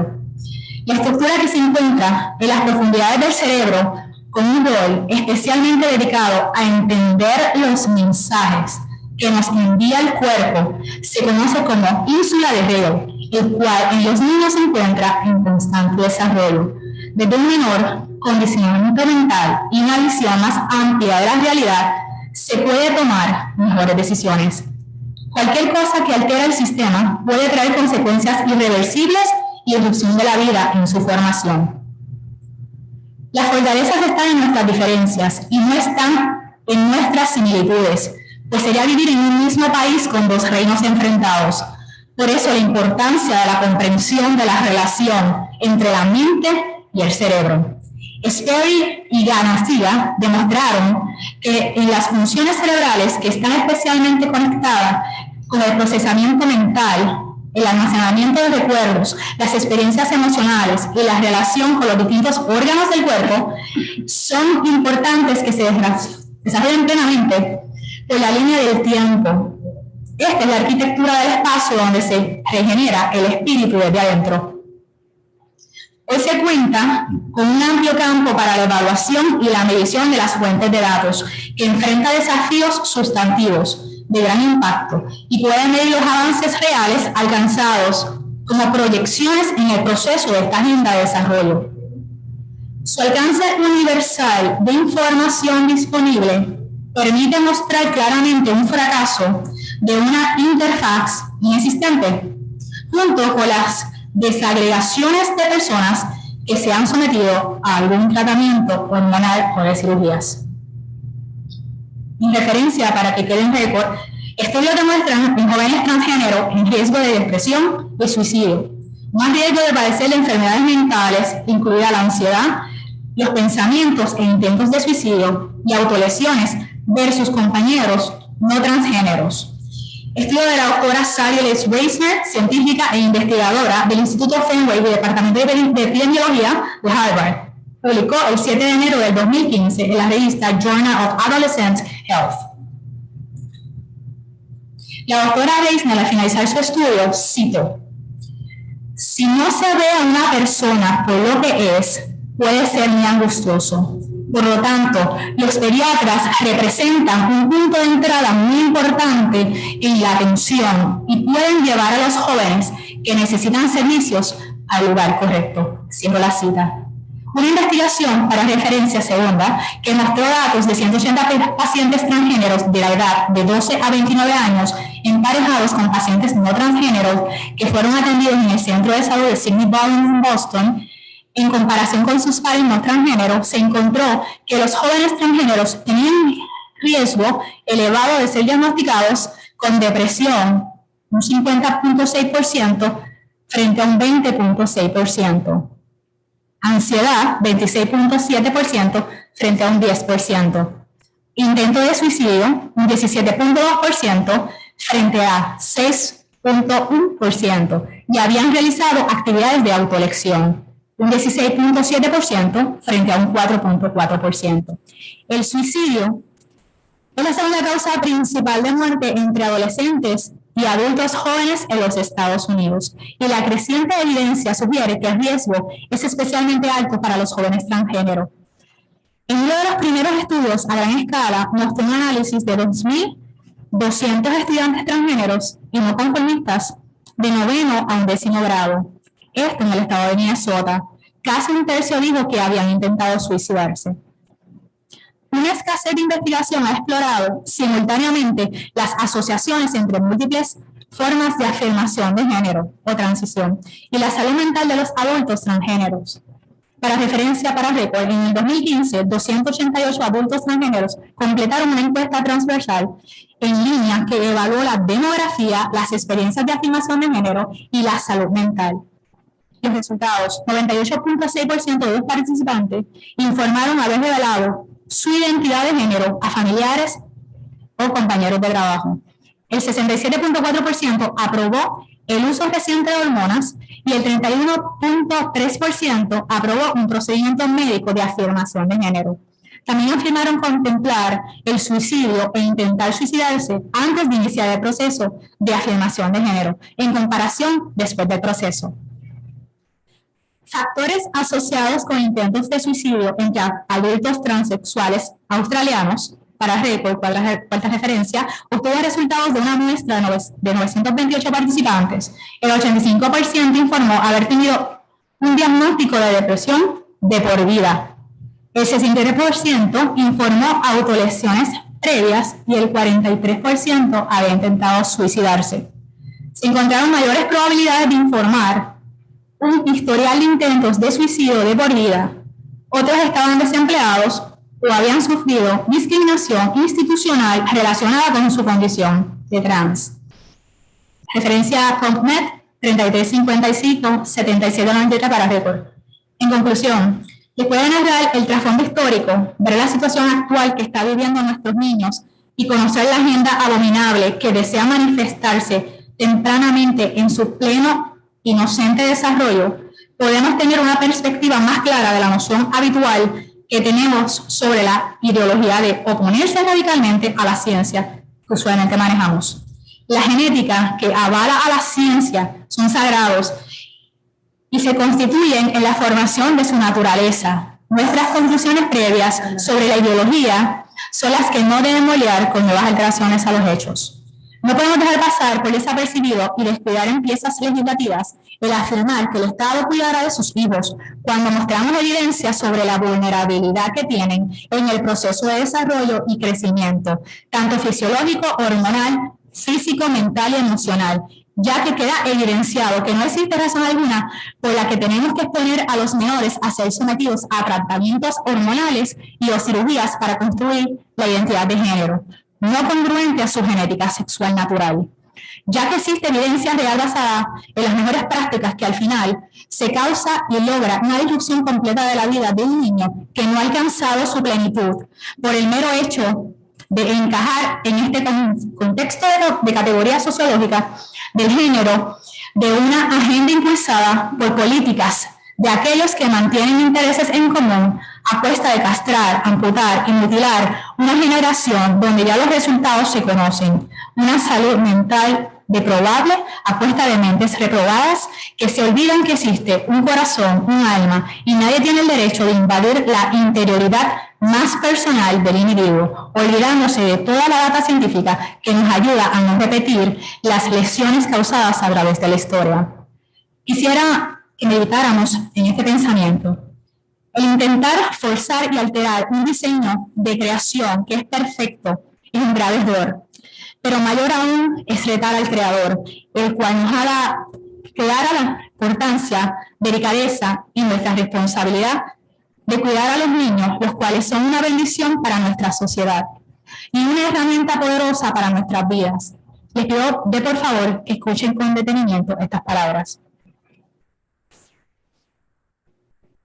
La estructura que se encuentra en las profundidades del cerebro, con un rol especialmente dedicado a entender los mensajes que nos envía el cuerpo, se conoce como ínsula de Reo, el cual en los niños se encuentra en constante desarrollo. Desde un menor condicionamiento mental y una visión más amplia de la realidad, se puede tomar mejores decisiones. Cualquier cosa que altere el sistema puede traer consecuencias irreversibles y reducción de la vida en su formación. Las fortalezas están en nuestras diferencias y no están en nuestras similitudes, pues sería vivir en un mismo país con dos reinos enfrentados. Por eso la importancia de la comprensión de la relación entre la mente y el cerebro. Sperry y Ganassia demostraron que en las funciones cerebrales que están especialmente conectadas con el procesamiento mental, el almacenamiento de recuerdos, las experiencias emocionales y la relación con los distintos órganos del cuerpo, son importantes que se desarrollen plenamente por la línea del tiempo, Esta es la arquitectura del espacio donde se regenera el espíritu desde adentro. Hoy se cuenta con un amplio campo para la evaluación y la medición de las fuentes de datos, que enfrenta desafíos sustantivos de gran impacto y puede medir los avances reales alcanzados como proyecciones en el proceso de esta agenda de desarrollo. Su alcance universal de información disponible permite mostrar claramente un fracaso de una interfaz inexistente, junto con las desagregaciones de personas que se han sometido a algún tratamiento hormonal o de cirugías. En referencia, para que quede en récord, estudios demuestran en jóvenes transgénero en riesgo de depresión y suicidio, más riesgo de padecer de enfermedades mentales, incluida la ansiedad, los pensamientos e intentos de suicidio y autolesiones versus compañeros no transgéneros. Estudio de la doctora Sally Liz Reisner, científica e investigadora del Instituto Fenway del Departamento de Epidemiología de Harvard. Publicó el 7 de enero del 2015 en la revista Journal of Adolescent Health. La doctora Reisner, al finalizar su estudio, citó: "Si no se ve a una persona por lo que es, puede ser muy angustioso. Por lo tanto, los pediatras representan un punto de entrada muy importante en la atención y pueden llevar a los jóvenes que necesitan servicios al lugar correcto". Cierro la cita. Una investigación para referencia segunda que mostró datos de 180 pacientes transgéneros de la edad de 12 a 29 años emparejados con pacientes no transgéneros que fueron atendidos en el Centro de Salud de Sidney Ballins en Boston. En comparación con sus pares no transgéneros, se encontró que los jóvenes transgéneros tenían riesgo elevado de ser diagnosticados con depresión, un 50.6% frente a un 20.6%. Ansiedad, 26.7% frente a un 10%. Intento de suicidio, un 17.2% frente a 6.1%. Y habían realizado actividades de autolección, un 16.7% frente a un 4.4%. El suicidio es la segunda causa principal de muerte entre adolescentes y adultos jóvenes en los Estados Unidos, y la creciente evidencia sugiere que el riesgo es especialmente alto para los jóvenes transgénero. En uno de los primeros estudios a gran escala mostró un análisis de 2.200 estudiantes transgéneros y no conformistas de 9º a 11º grado. Esto en el estado de Minnesota. Casi un tercio dijo que habían intentado suicidarse. Una escasez de investigación ha explorado simultáneamente las asociaciones entre múltiples formas de afirmación de género o transición y la salud mental de los adultos transgéneros. Para referencia, para récord, en el 2015, 288 adultos transgéneros completaron una encuesta transversal en línea que evaluó la demografía, las experiencias de afirmación de género y la salud mental. Los resultados: 98.6% de los participantes informaron haber revelado su identidad de género a familiares o compañeros de trabajo. El 67.4% aprobó el uso reciente de hormonas y el 31.3% aprobó un procedimiento médico de afirmación de género. También afirmaron contemplar el suicidio e intentar suicidarse antes de iniciar el proceso de afirmación de género, en comparación después del proceso. Factores asociados con intentos de suicidio entre adultos transexuales australianos. Para récord, cuarta referencia, obtuvo resultados de una muestra de 928 participantes. El 85% informó haber tenido un diagnóstico de depresión de por vida. El 63% informó autolesiones previas y el 43% había intentado suicidarse. Se encontraron mayores probabilidades de informar un historial de intentos de suicidio de por vida. Otros estaban desempleados o habían sufrido discriminación institucional relacionada con su condición de trans. Referencia PubMed 3355-7793 para récord. En conclusión, les puede narrar el trasfondo histórico, ver la situación actual que está viviendo nuestros niños y conocer la agenda abominable que desea manifestarse tempranamente en su pleno inocente desarrollo. Podemos tener una perspectiva más clara de la noción habitual que tenemos sobre la ideología de oponerse radicalmente a la ciencia que usualmente manejamos. La genética que avala a la ciencia son sagrados y se constituyen en la formación de su naturaleza. Nuestras conclusiones previas sobre la ideología son las que no deben moldear con nuevas alteraciones a los hechos. No podemos dejar pasar por desapercibido y descuidar en piezas legislativas el afirmar que el Estado cuidará de sus hijos cuando mostramos evidencia sobre la vulnerabilidad que tienen en el proceso de desarrollo y crecimiento, tanto fisiológico, hormonal, físico, mental y emocional, ya que queda evidenciado que no existe razón alguna por la que tenemos que exponer a los menores a ser sometidos a tratamientos hormonales y o cirugías para construir la identidad de género, no congruente a su genética sexual natural, ya que existe evidencia real basada en las mejores prácticas que al final se causa y logra una disrupción completa de la vida de un niño que no ha alcanzado su plenitud por el mero hecho de encajar en este contexto de categoría sociológica del género de una agenda impulsada por políticas de aquellos que mantienen intereses en común a cuesta de castrar, amputar y mutilar una generación donde ya los resultados se conocen, una salud mental deprobable a cuesta de mentes reprobadas que se olvidan que existe un corazón, un alma y nadie tiene el derecho de invadir la interioridad más personal del individuo, olvidándose de toda la data científica que nos ayuda a no repetir las lesiones causadas a través de la historia. Quisiera que meditáramos en este pensamiento. El intentar forzar y alterar un diseño de creación que es perfecto es un grave error, pero mayor aún es retar al Creador, el cual nos ha dado la importancia, delicadeza y nuestra responsabilidad de cuidar a los niños, los cuales son una bendición para nuestra sociedad y una herramienta poderosa para nuestras vidas. Les pido de por favor que escuchen con detenimiento estas palabras.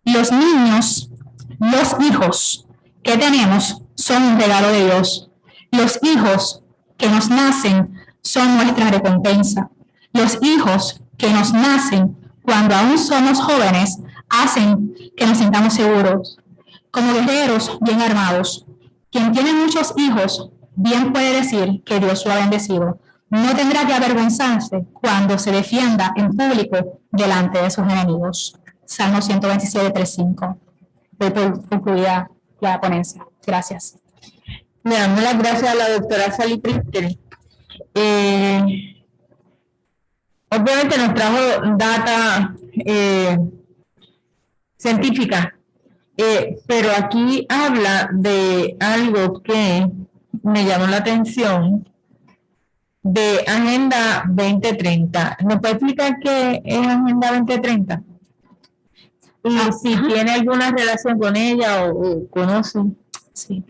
Los niños, los hijos que tenemos son un regalo de Dios. Los hijos que nos nacen son nuestra recompensa. Los hijos que nos nacen cuando aún somos jóvenes hacen que nos sintamos seguros, como guerreros bien armados. Quien tiene muchos hijos bien puede decir que Dios lo ha bendecido. No tendrá que avergonzarse cuando se defienda en público delante de sus enemigos. Salmo 127, 3-5. Doy por concluida la ponencia. Gracias.
Le damos las gracias a la doctora Sally Priester. Obviamente nos trajo data científica, pero aquí habla de algo que me llamó la atención, de Agenda 2030. ¿Nos puede explicar qué es Agenda 2030? Y si tiene alguna relación con ella o conocen.
Sí.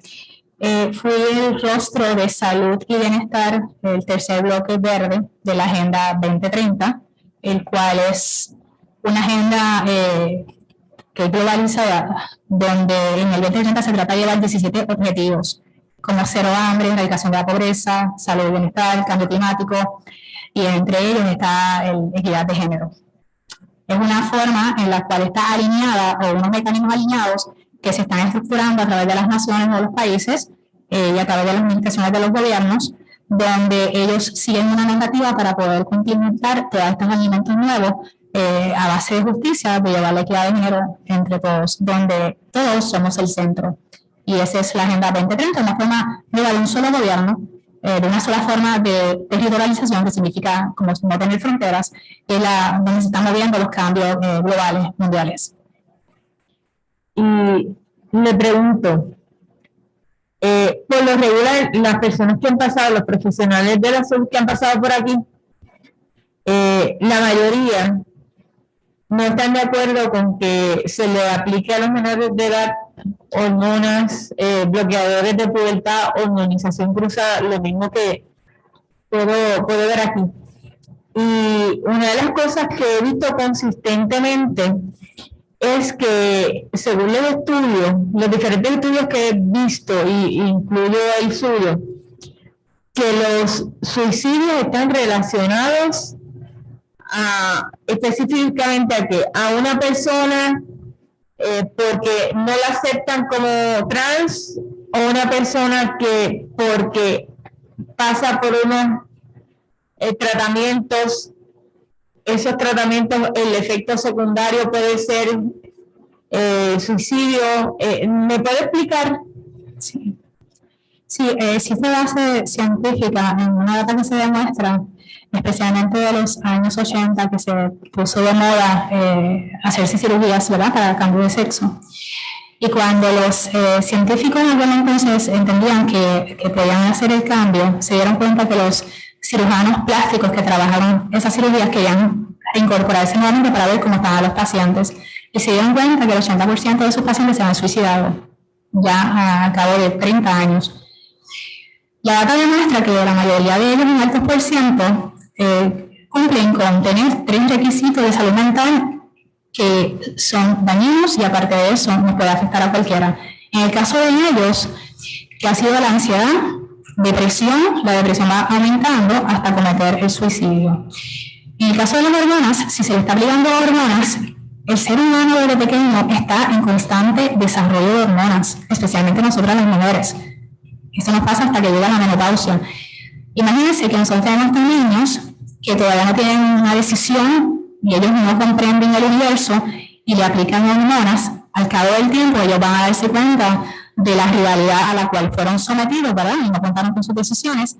Fui el rostro de salud y bienestar del tercer bloque verde de la Agenda 2030, el cual es una agenda que es globalizada, donde en el 2030 se trata de llevar 17 objetivos, como cero hambre, erradicación de la pobreza, salud y bienestar, cambio climático, y entre ellos está la equidad de género. Es una forma en la cual está alineada, o unos mecanismos alineados que se están estructurando a través de las naciones o los países y a través de las administraciones de los gobiernos, donde ellos siguen una narrativa para poder complementar todos estos alimentos nuevos a base de justicia, de llevar la equidad de género entre todos, donde todos somos el centro. Y esa es la Agenda 2030, una forma de un solo gobierno, de una sola forma de territorialización, que significa como no tener fronteras, es donde se están moviendo los cambios globales, mundiales.
Y le pregunto, por lo regular, las personas que han pasado, los profesionales de la salud que han pasado por aquí, la mayoría no están de acuerdo con que se le aplique a los menores de edad hormonas, bloqueadores de pubertad, hormonización cruzada, lo mismo que puedo ver aquí. Y una de las cosas que he visto consistentemente es que, según los estudios, los diferentes estudios que he visto, y incluyo el suyo, que los suicidios están relacionados específicamente a una persona porque no la aceptan como trans, o una persona que porque pasa por unos tratamientos. Esos tratamientos, el efecto secundario puede ser suicidio. ¿Me puede explicar?
Sí. Sí, existe base científica en una data que se demuestra, especialmente de los años 80, que se puso de moda hacerse cirugías, ¿verdad?, para cambio de sexo. Y cuando los científicos en aquel entonces entendían que podían hacer el cambio, se dieron cuenta que los cirujanos plásticos que trabajaron esas cirugías querían incorporarse nuevamente para ver cómo estaban los pacientes. Y se dieron cuenta que el 80% de sus pacientes se habían suicidado ya a cabo de 30 años. La data demuestra que la mayoría de ellos, un alto por ciento, cumplen con tener 3 requisitos de salud mental que son dañinos y aparte de eso nos puede afectar a cualquiera. En el caso de ellos, que ha sido la ansiedad, depresión, la depresión va aumentando hasta cometer el suicidio. En el caso de las hormonas, si se le está aplicando hormonas, el ser humano desde pequeño está en constante desarrollo de hormonas, especialmente nosotras las mujeres. Eso nos pasa hasta que llega la menopausia. Imagínense que nosotros tenemos estos niños que todavía no tienen una decisión y ellos no comprenden el universo y le aplican hormonas. Al cabo del tiempo ellos van a darse cuenta de la rivalidad a la cual fueron sometidos, ¿verdad? Y no contaron con sus decisiones.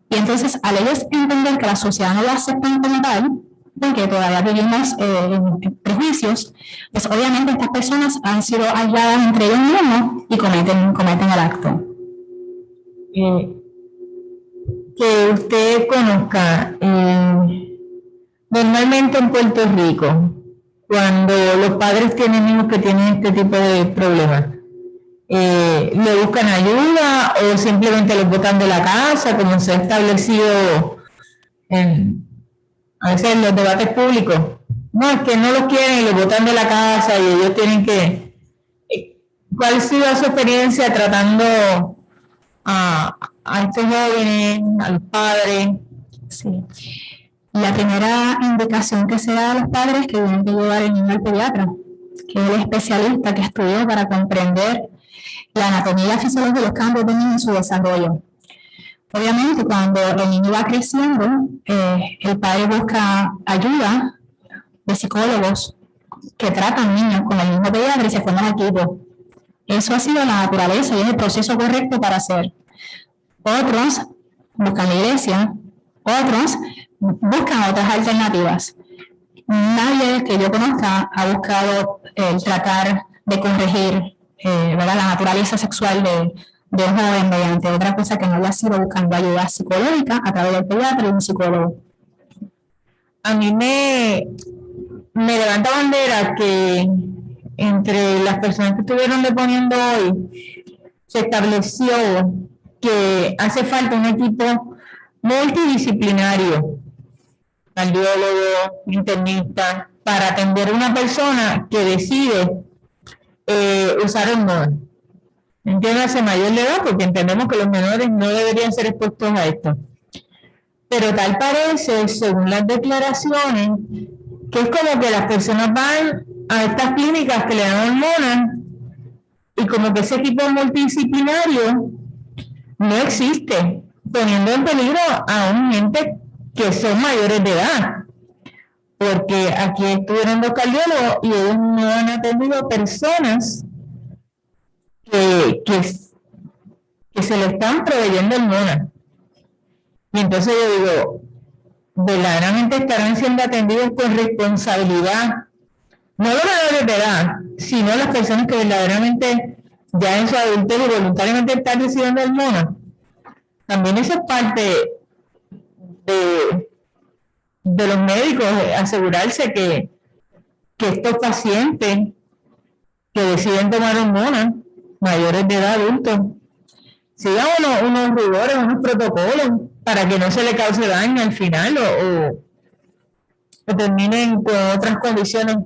Y entonces, al ellos entender que la sociedad no lo acepta como tal, porque todavía vivimos prejuicios, pues obviamente estas personas han sido aisladas entre ellos mismos y cometen el acto.
Que usted conozca, normalmente en Puerto Rico, cuando los padres tienen hijos que tienen este tipo de problemas, ¿le buscan ayuda o simplemente los botan de la casa, como se ha establecido a veces en los debates públicos? No, es que no los quieren y los botan de la casa y ellos tienen que... ¿Cuál ha sido su experiencia tratando a estos jóvenes, a los padres?
Sí. La primera indicación que se da a los padres es que tienen que llevar el niño al pediatra, que es el especialista que estudió para comprender la anatomía y la fisiología de los cambios del niño en su desarrollo. Obviamente, cuando el niño va creciendo, el padre busca ayuda de psicólogos que tratan niños con el mismo pediatra y se forman equipos. Eso ha sido la naturaleza y es el proceso correcto para hacer. Otros buscan la iglesia, otros buscan otras alternativas. Nadie que yo conozca ha buscado tratar de corregir ¿verdad?, la naturaleza sexual de un joven mediante otra cosa que no haya sido buscando ayuda psicológica a través del pediatra y un psicólogo.
A mí me levanta bandera que entre las personas que estuvieron deponiendo hoy se estableció que hace falta un equipo multidisciplinario, cardiólogo, internista, para atender a una persona que decide usar hormonas. Entiéndase, mayor de edad, porque entendemos que los menores no deberían ser expuestos a esto. Pero tal parece, según las declaraciones, que es como que las personas van a estas clínicas que le dan hormonas y como que ese equipo multidisciplinario no existe, poniendo en peligro a un gente que son mayores de edad. Porque aquí estuvieron 2 cardiólogos y ellos no han atendido personas que se le están proveyendo hormonas. Y entonces yo digo, verdaderamente estarán siendo atendidos con responsabilidad, no los menores de edad, sino las personas que verdaderamente ya en su adultez y voluntariamente están recibiendo hormonas. También eso es parte de los médicos, asegurarse que estos pacientes que deciden tomar hormonas, mayores de edad, adultos, sigan unos rigores, unos protocolos para que no se le cause daño al final o terminen con otras condiciones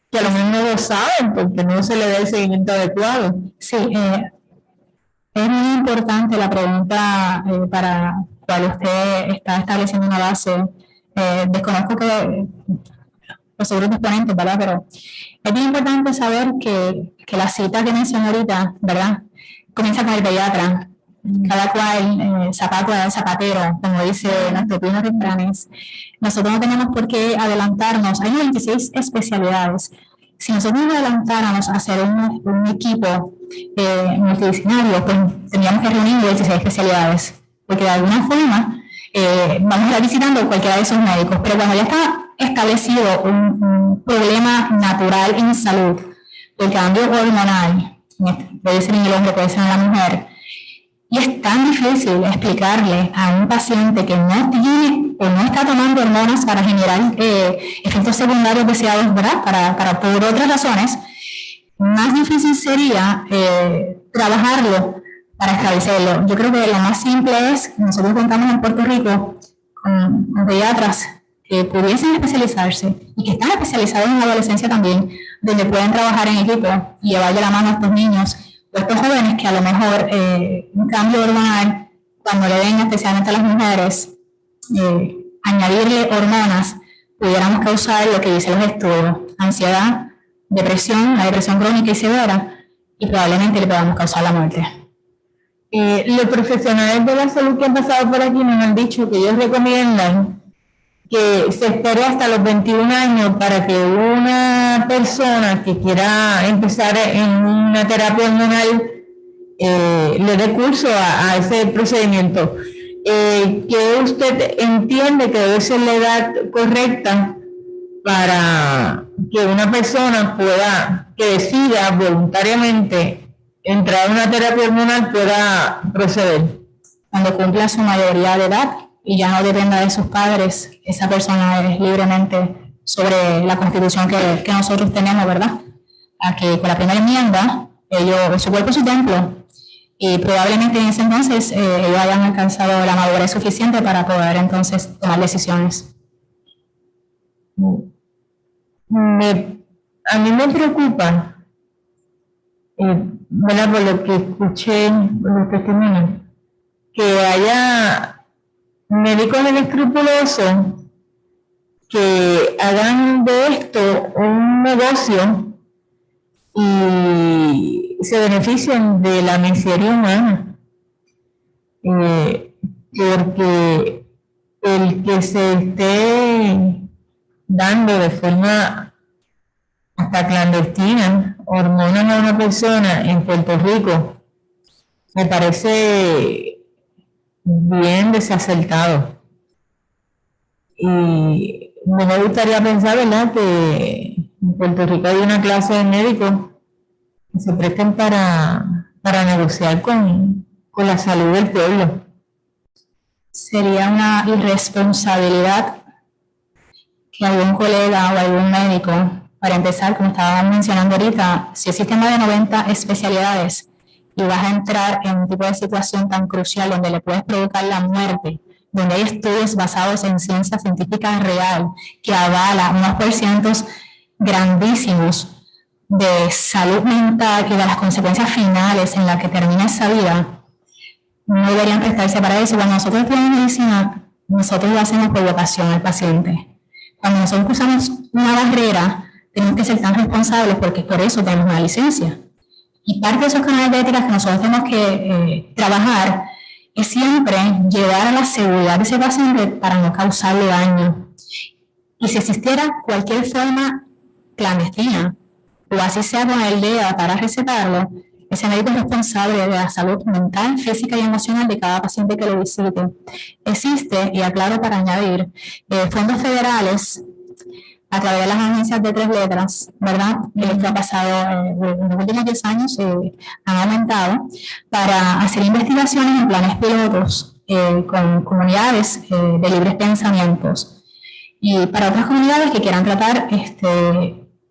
que a lo mejor no lo saben porque no se le da el seguimiento adecuado.
Sí, es muy importante la pregunta para cual usted está estableciendo una base. Desconozco que los otros ponentes, ¿verdad? Pero es bien importante saber que la cita que mencioné ahorita, ¿verdad?, comienza con el pediatra. cada cual zapato al zapatero, como dice nuestro primo refranes. Nosotros no tenemos por qué adelantarnos. Hay 96 especialidades. Si nosotros nos adelantáramos a hacer un equipo multidisciplinario, pues tendríamos que reunir 96 especialidades, porque de alguna forma vamos a estar visitando cualquiera de esos médicos, pero cuando ya está establecido un problema natural en salud, el cambio hormonal, puede ser en el hombre, puede ser en la mujer, y es tan difícil explicarle a un paciente que no tiene o no está tomando hormonas para generar efectos secundarios deseados, ¿verdad? Para por otras razones, más difícil sería trabajarlo para establecerlo. Yo creo que lo más simple es, nosotros contamos en Puerto Rico con pediatras que pudiesen especializarse y que están especializados en la adolescencia también, donde pueden trabajar en equipo y llevarle la mano a estos niños o estos jóvenes que a lo mejor un cambio hormonal, cuando le den especialmente a las mujeres, añadirle hormonas, pudiéramos causar lo que dicen los estudios, ansiedad, depresión, la depresión crónica y severa, y probablemente le podamos causar la muerte.
Los profesionales de la salud que han pasado por aquí nos han dicho que ellos recomiendan que se espere hasta los 21 años para que una persona que quiera empezar en una terapia hormonal le dé curso a ese procedimiento. ¿Qué usted entiende que debe ser la edad correcta para que una persona que decida voluntariamente entrar a una terapia hormonal pueda proceder?
Cuando cumpla su mayoría de edad y ya no dependa de sus padres, esa persona es libremente sobre la constitución que nosotros tenemos, ¿verdad? A que con la primera enmienda, su cuerpo es su templo, y probablemente en ese entonces ellos hayan alcanzado la madurez suficiente para poder entonces tomar decisiones.
A mí me preocupa, ¿verdad? Por lo que escuché en los testimonios, que haya médicos inescrupulosos que hagan de esto un negocio y se beneficien de la miseria humana, porque el que se esté dando de forma hasta clandestina hormonas a una persona en Puerto Rico me parece bien desacertado. Y no me gustaría pensar, ¿verdad?, que en Puerto Rico hay una clase de médicos que se presten para negociar con la salud del pueblo.
Sería una irresponsabilidad que algún colega o algún médico, para empezar, como estábamos mencionando ahorita, si existen más de 90 especialidades y vas a entrar en un tipo de situación tan crucial donde le puedes provocar la muerte, donde hay estudios basados en ciencia científica real que avala unos porcientos grandísimos de salud mental y de las consecuencias finales en las que termina esa vida, no deberían prestarse para eso. Cuando nosotros estudiamos medicina, nosotros lo hacemos por vocación al paciente. Cuando nosotros cruzamos una barrera, tenemos que ser tan responsables porque por eso tenemos una licencia. Y parte de esos canales de ética que nosotros tenemos que trabajar es siempre llevar a la seguridad de ese paciente para no causarle daño. Y si existiera cualquier forma clandestina, o así sea con el DEA para recetarlo, ese médico es responsable de la salud mental, física y emocional de cada paciente que lo visite. Existe, y aclaro para añadir, fondos federales a través de las agencias de 3 letras, ¿verdad? Que ha pasado en los últimos 10 años, han aumentado para hacer investigaciones en planes pilotos con comunidades de libres pensamientos y para otras comunidades que quieran tratar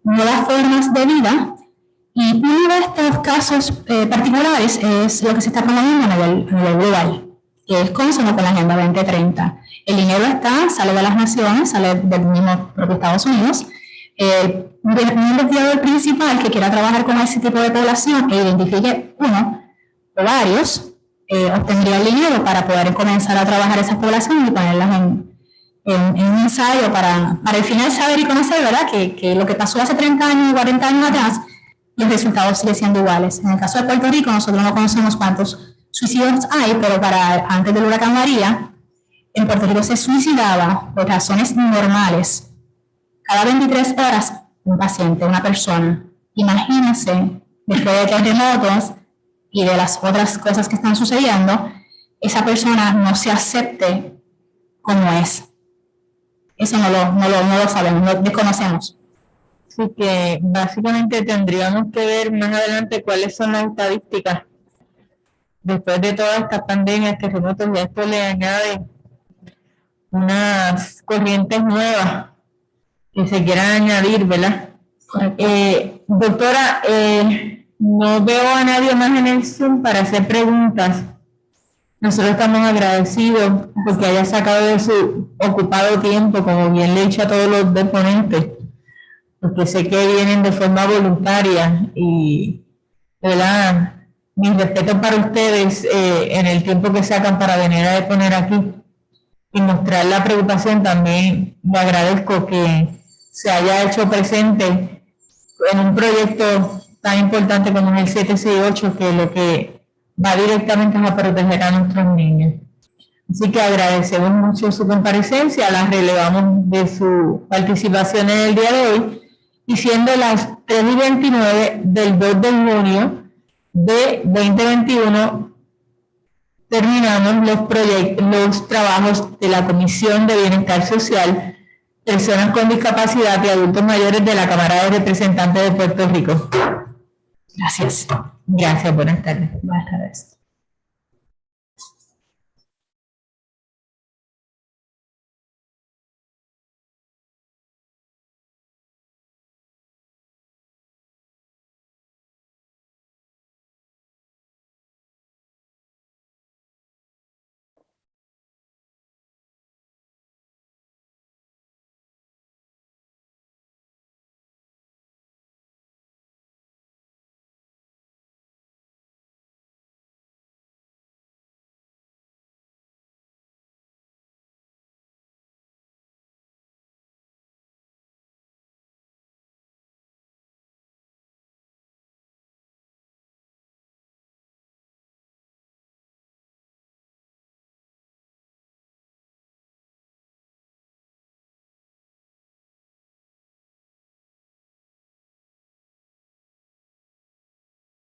nuevas formas de vida. Y uno de estos casos particulares es lo que se está promoviendo a nivel global, que es consono con la Agenda 2030. El dinero sale de las naciones, sale del mismo propio Estados Unidos. Un investigador principal que quiera trabajar con ese tipo de población e identifique uno o varios, obtendría el dinero para poder comenzar a trabajar esas poblaciones y ponerlas en un ensayo para al final saber y conocer, ¿verdad?, que lo que pasó hace 30 años, 40 años atrás, los resultados siguen siendo iguales. En el caso de Puerto Rico, nosotros no conocemos cuántos Suicidios hay, pero antes del huracán María, en Puerto Rico se suicidaba por razones normales. Cada 23 horas, un paciente, una persona. Imagínense, después de terremotos y de las otras cosas que están sucediendo, esa persona no se acepte como es. Eso no lo sabemos, lo desconocemos.
Así que básicamente tendríamos que ver más adelante cuáles son las estadísticas. Después de todas estas pandemias, terremotos, y a esto le añade unas corrientes nuevas que se quieran añadir, ¿verdad? Doctora, no veo a nadie más en el Zoom para hacer preguntas. Nosotros estamos agradecidos porque haya sacado de su ocupado tiempo, como bien le he dicho a todos los deponentes, porque sé que vienen de forma voluntaria y, ¿verdad? Mis respetos para ustedes en el tiempo que sacan para venir a deponer aquí y mostrar la preocupación. También le agradezco que se haya hecho presente en un proyecto tan importante como es el 768, que lo que va directamente a proteger a nuestros niños. Así que agradecemos mucho su comparecencia, la relevamos de su participación en el día de hoy, y siendo las 3:29 del 2 de junio de 2021, terminamos los trabajos de la Comisión de Bienestar Social, Personas con Discapacidad y Adultos Mayores de la Cámara de Representantes de Puerto Rico.
Gracias.
Gracias, buenas tardes.
Buenas tardes.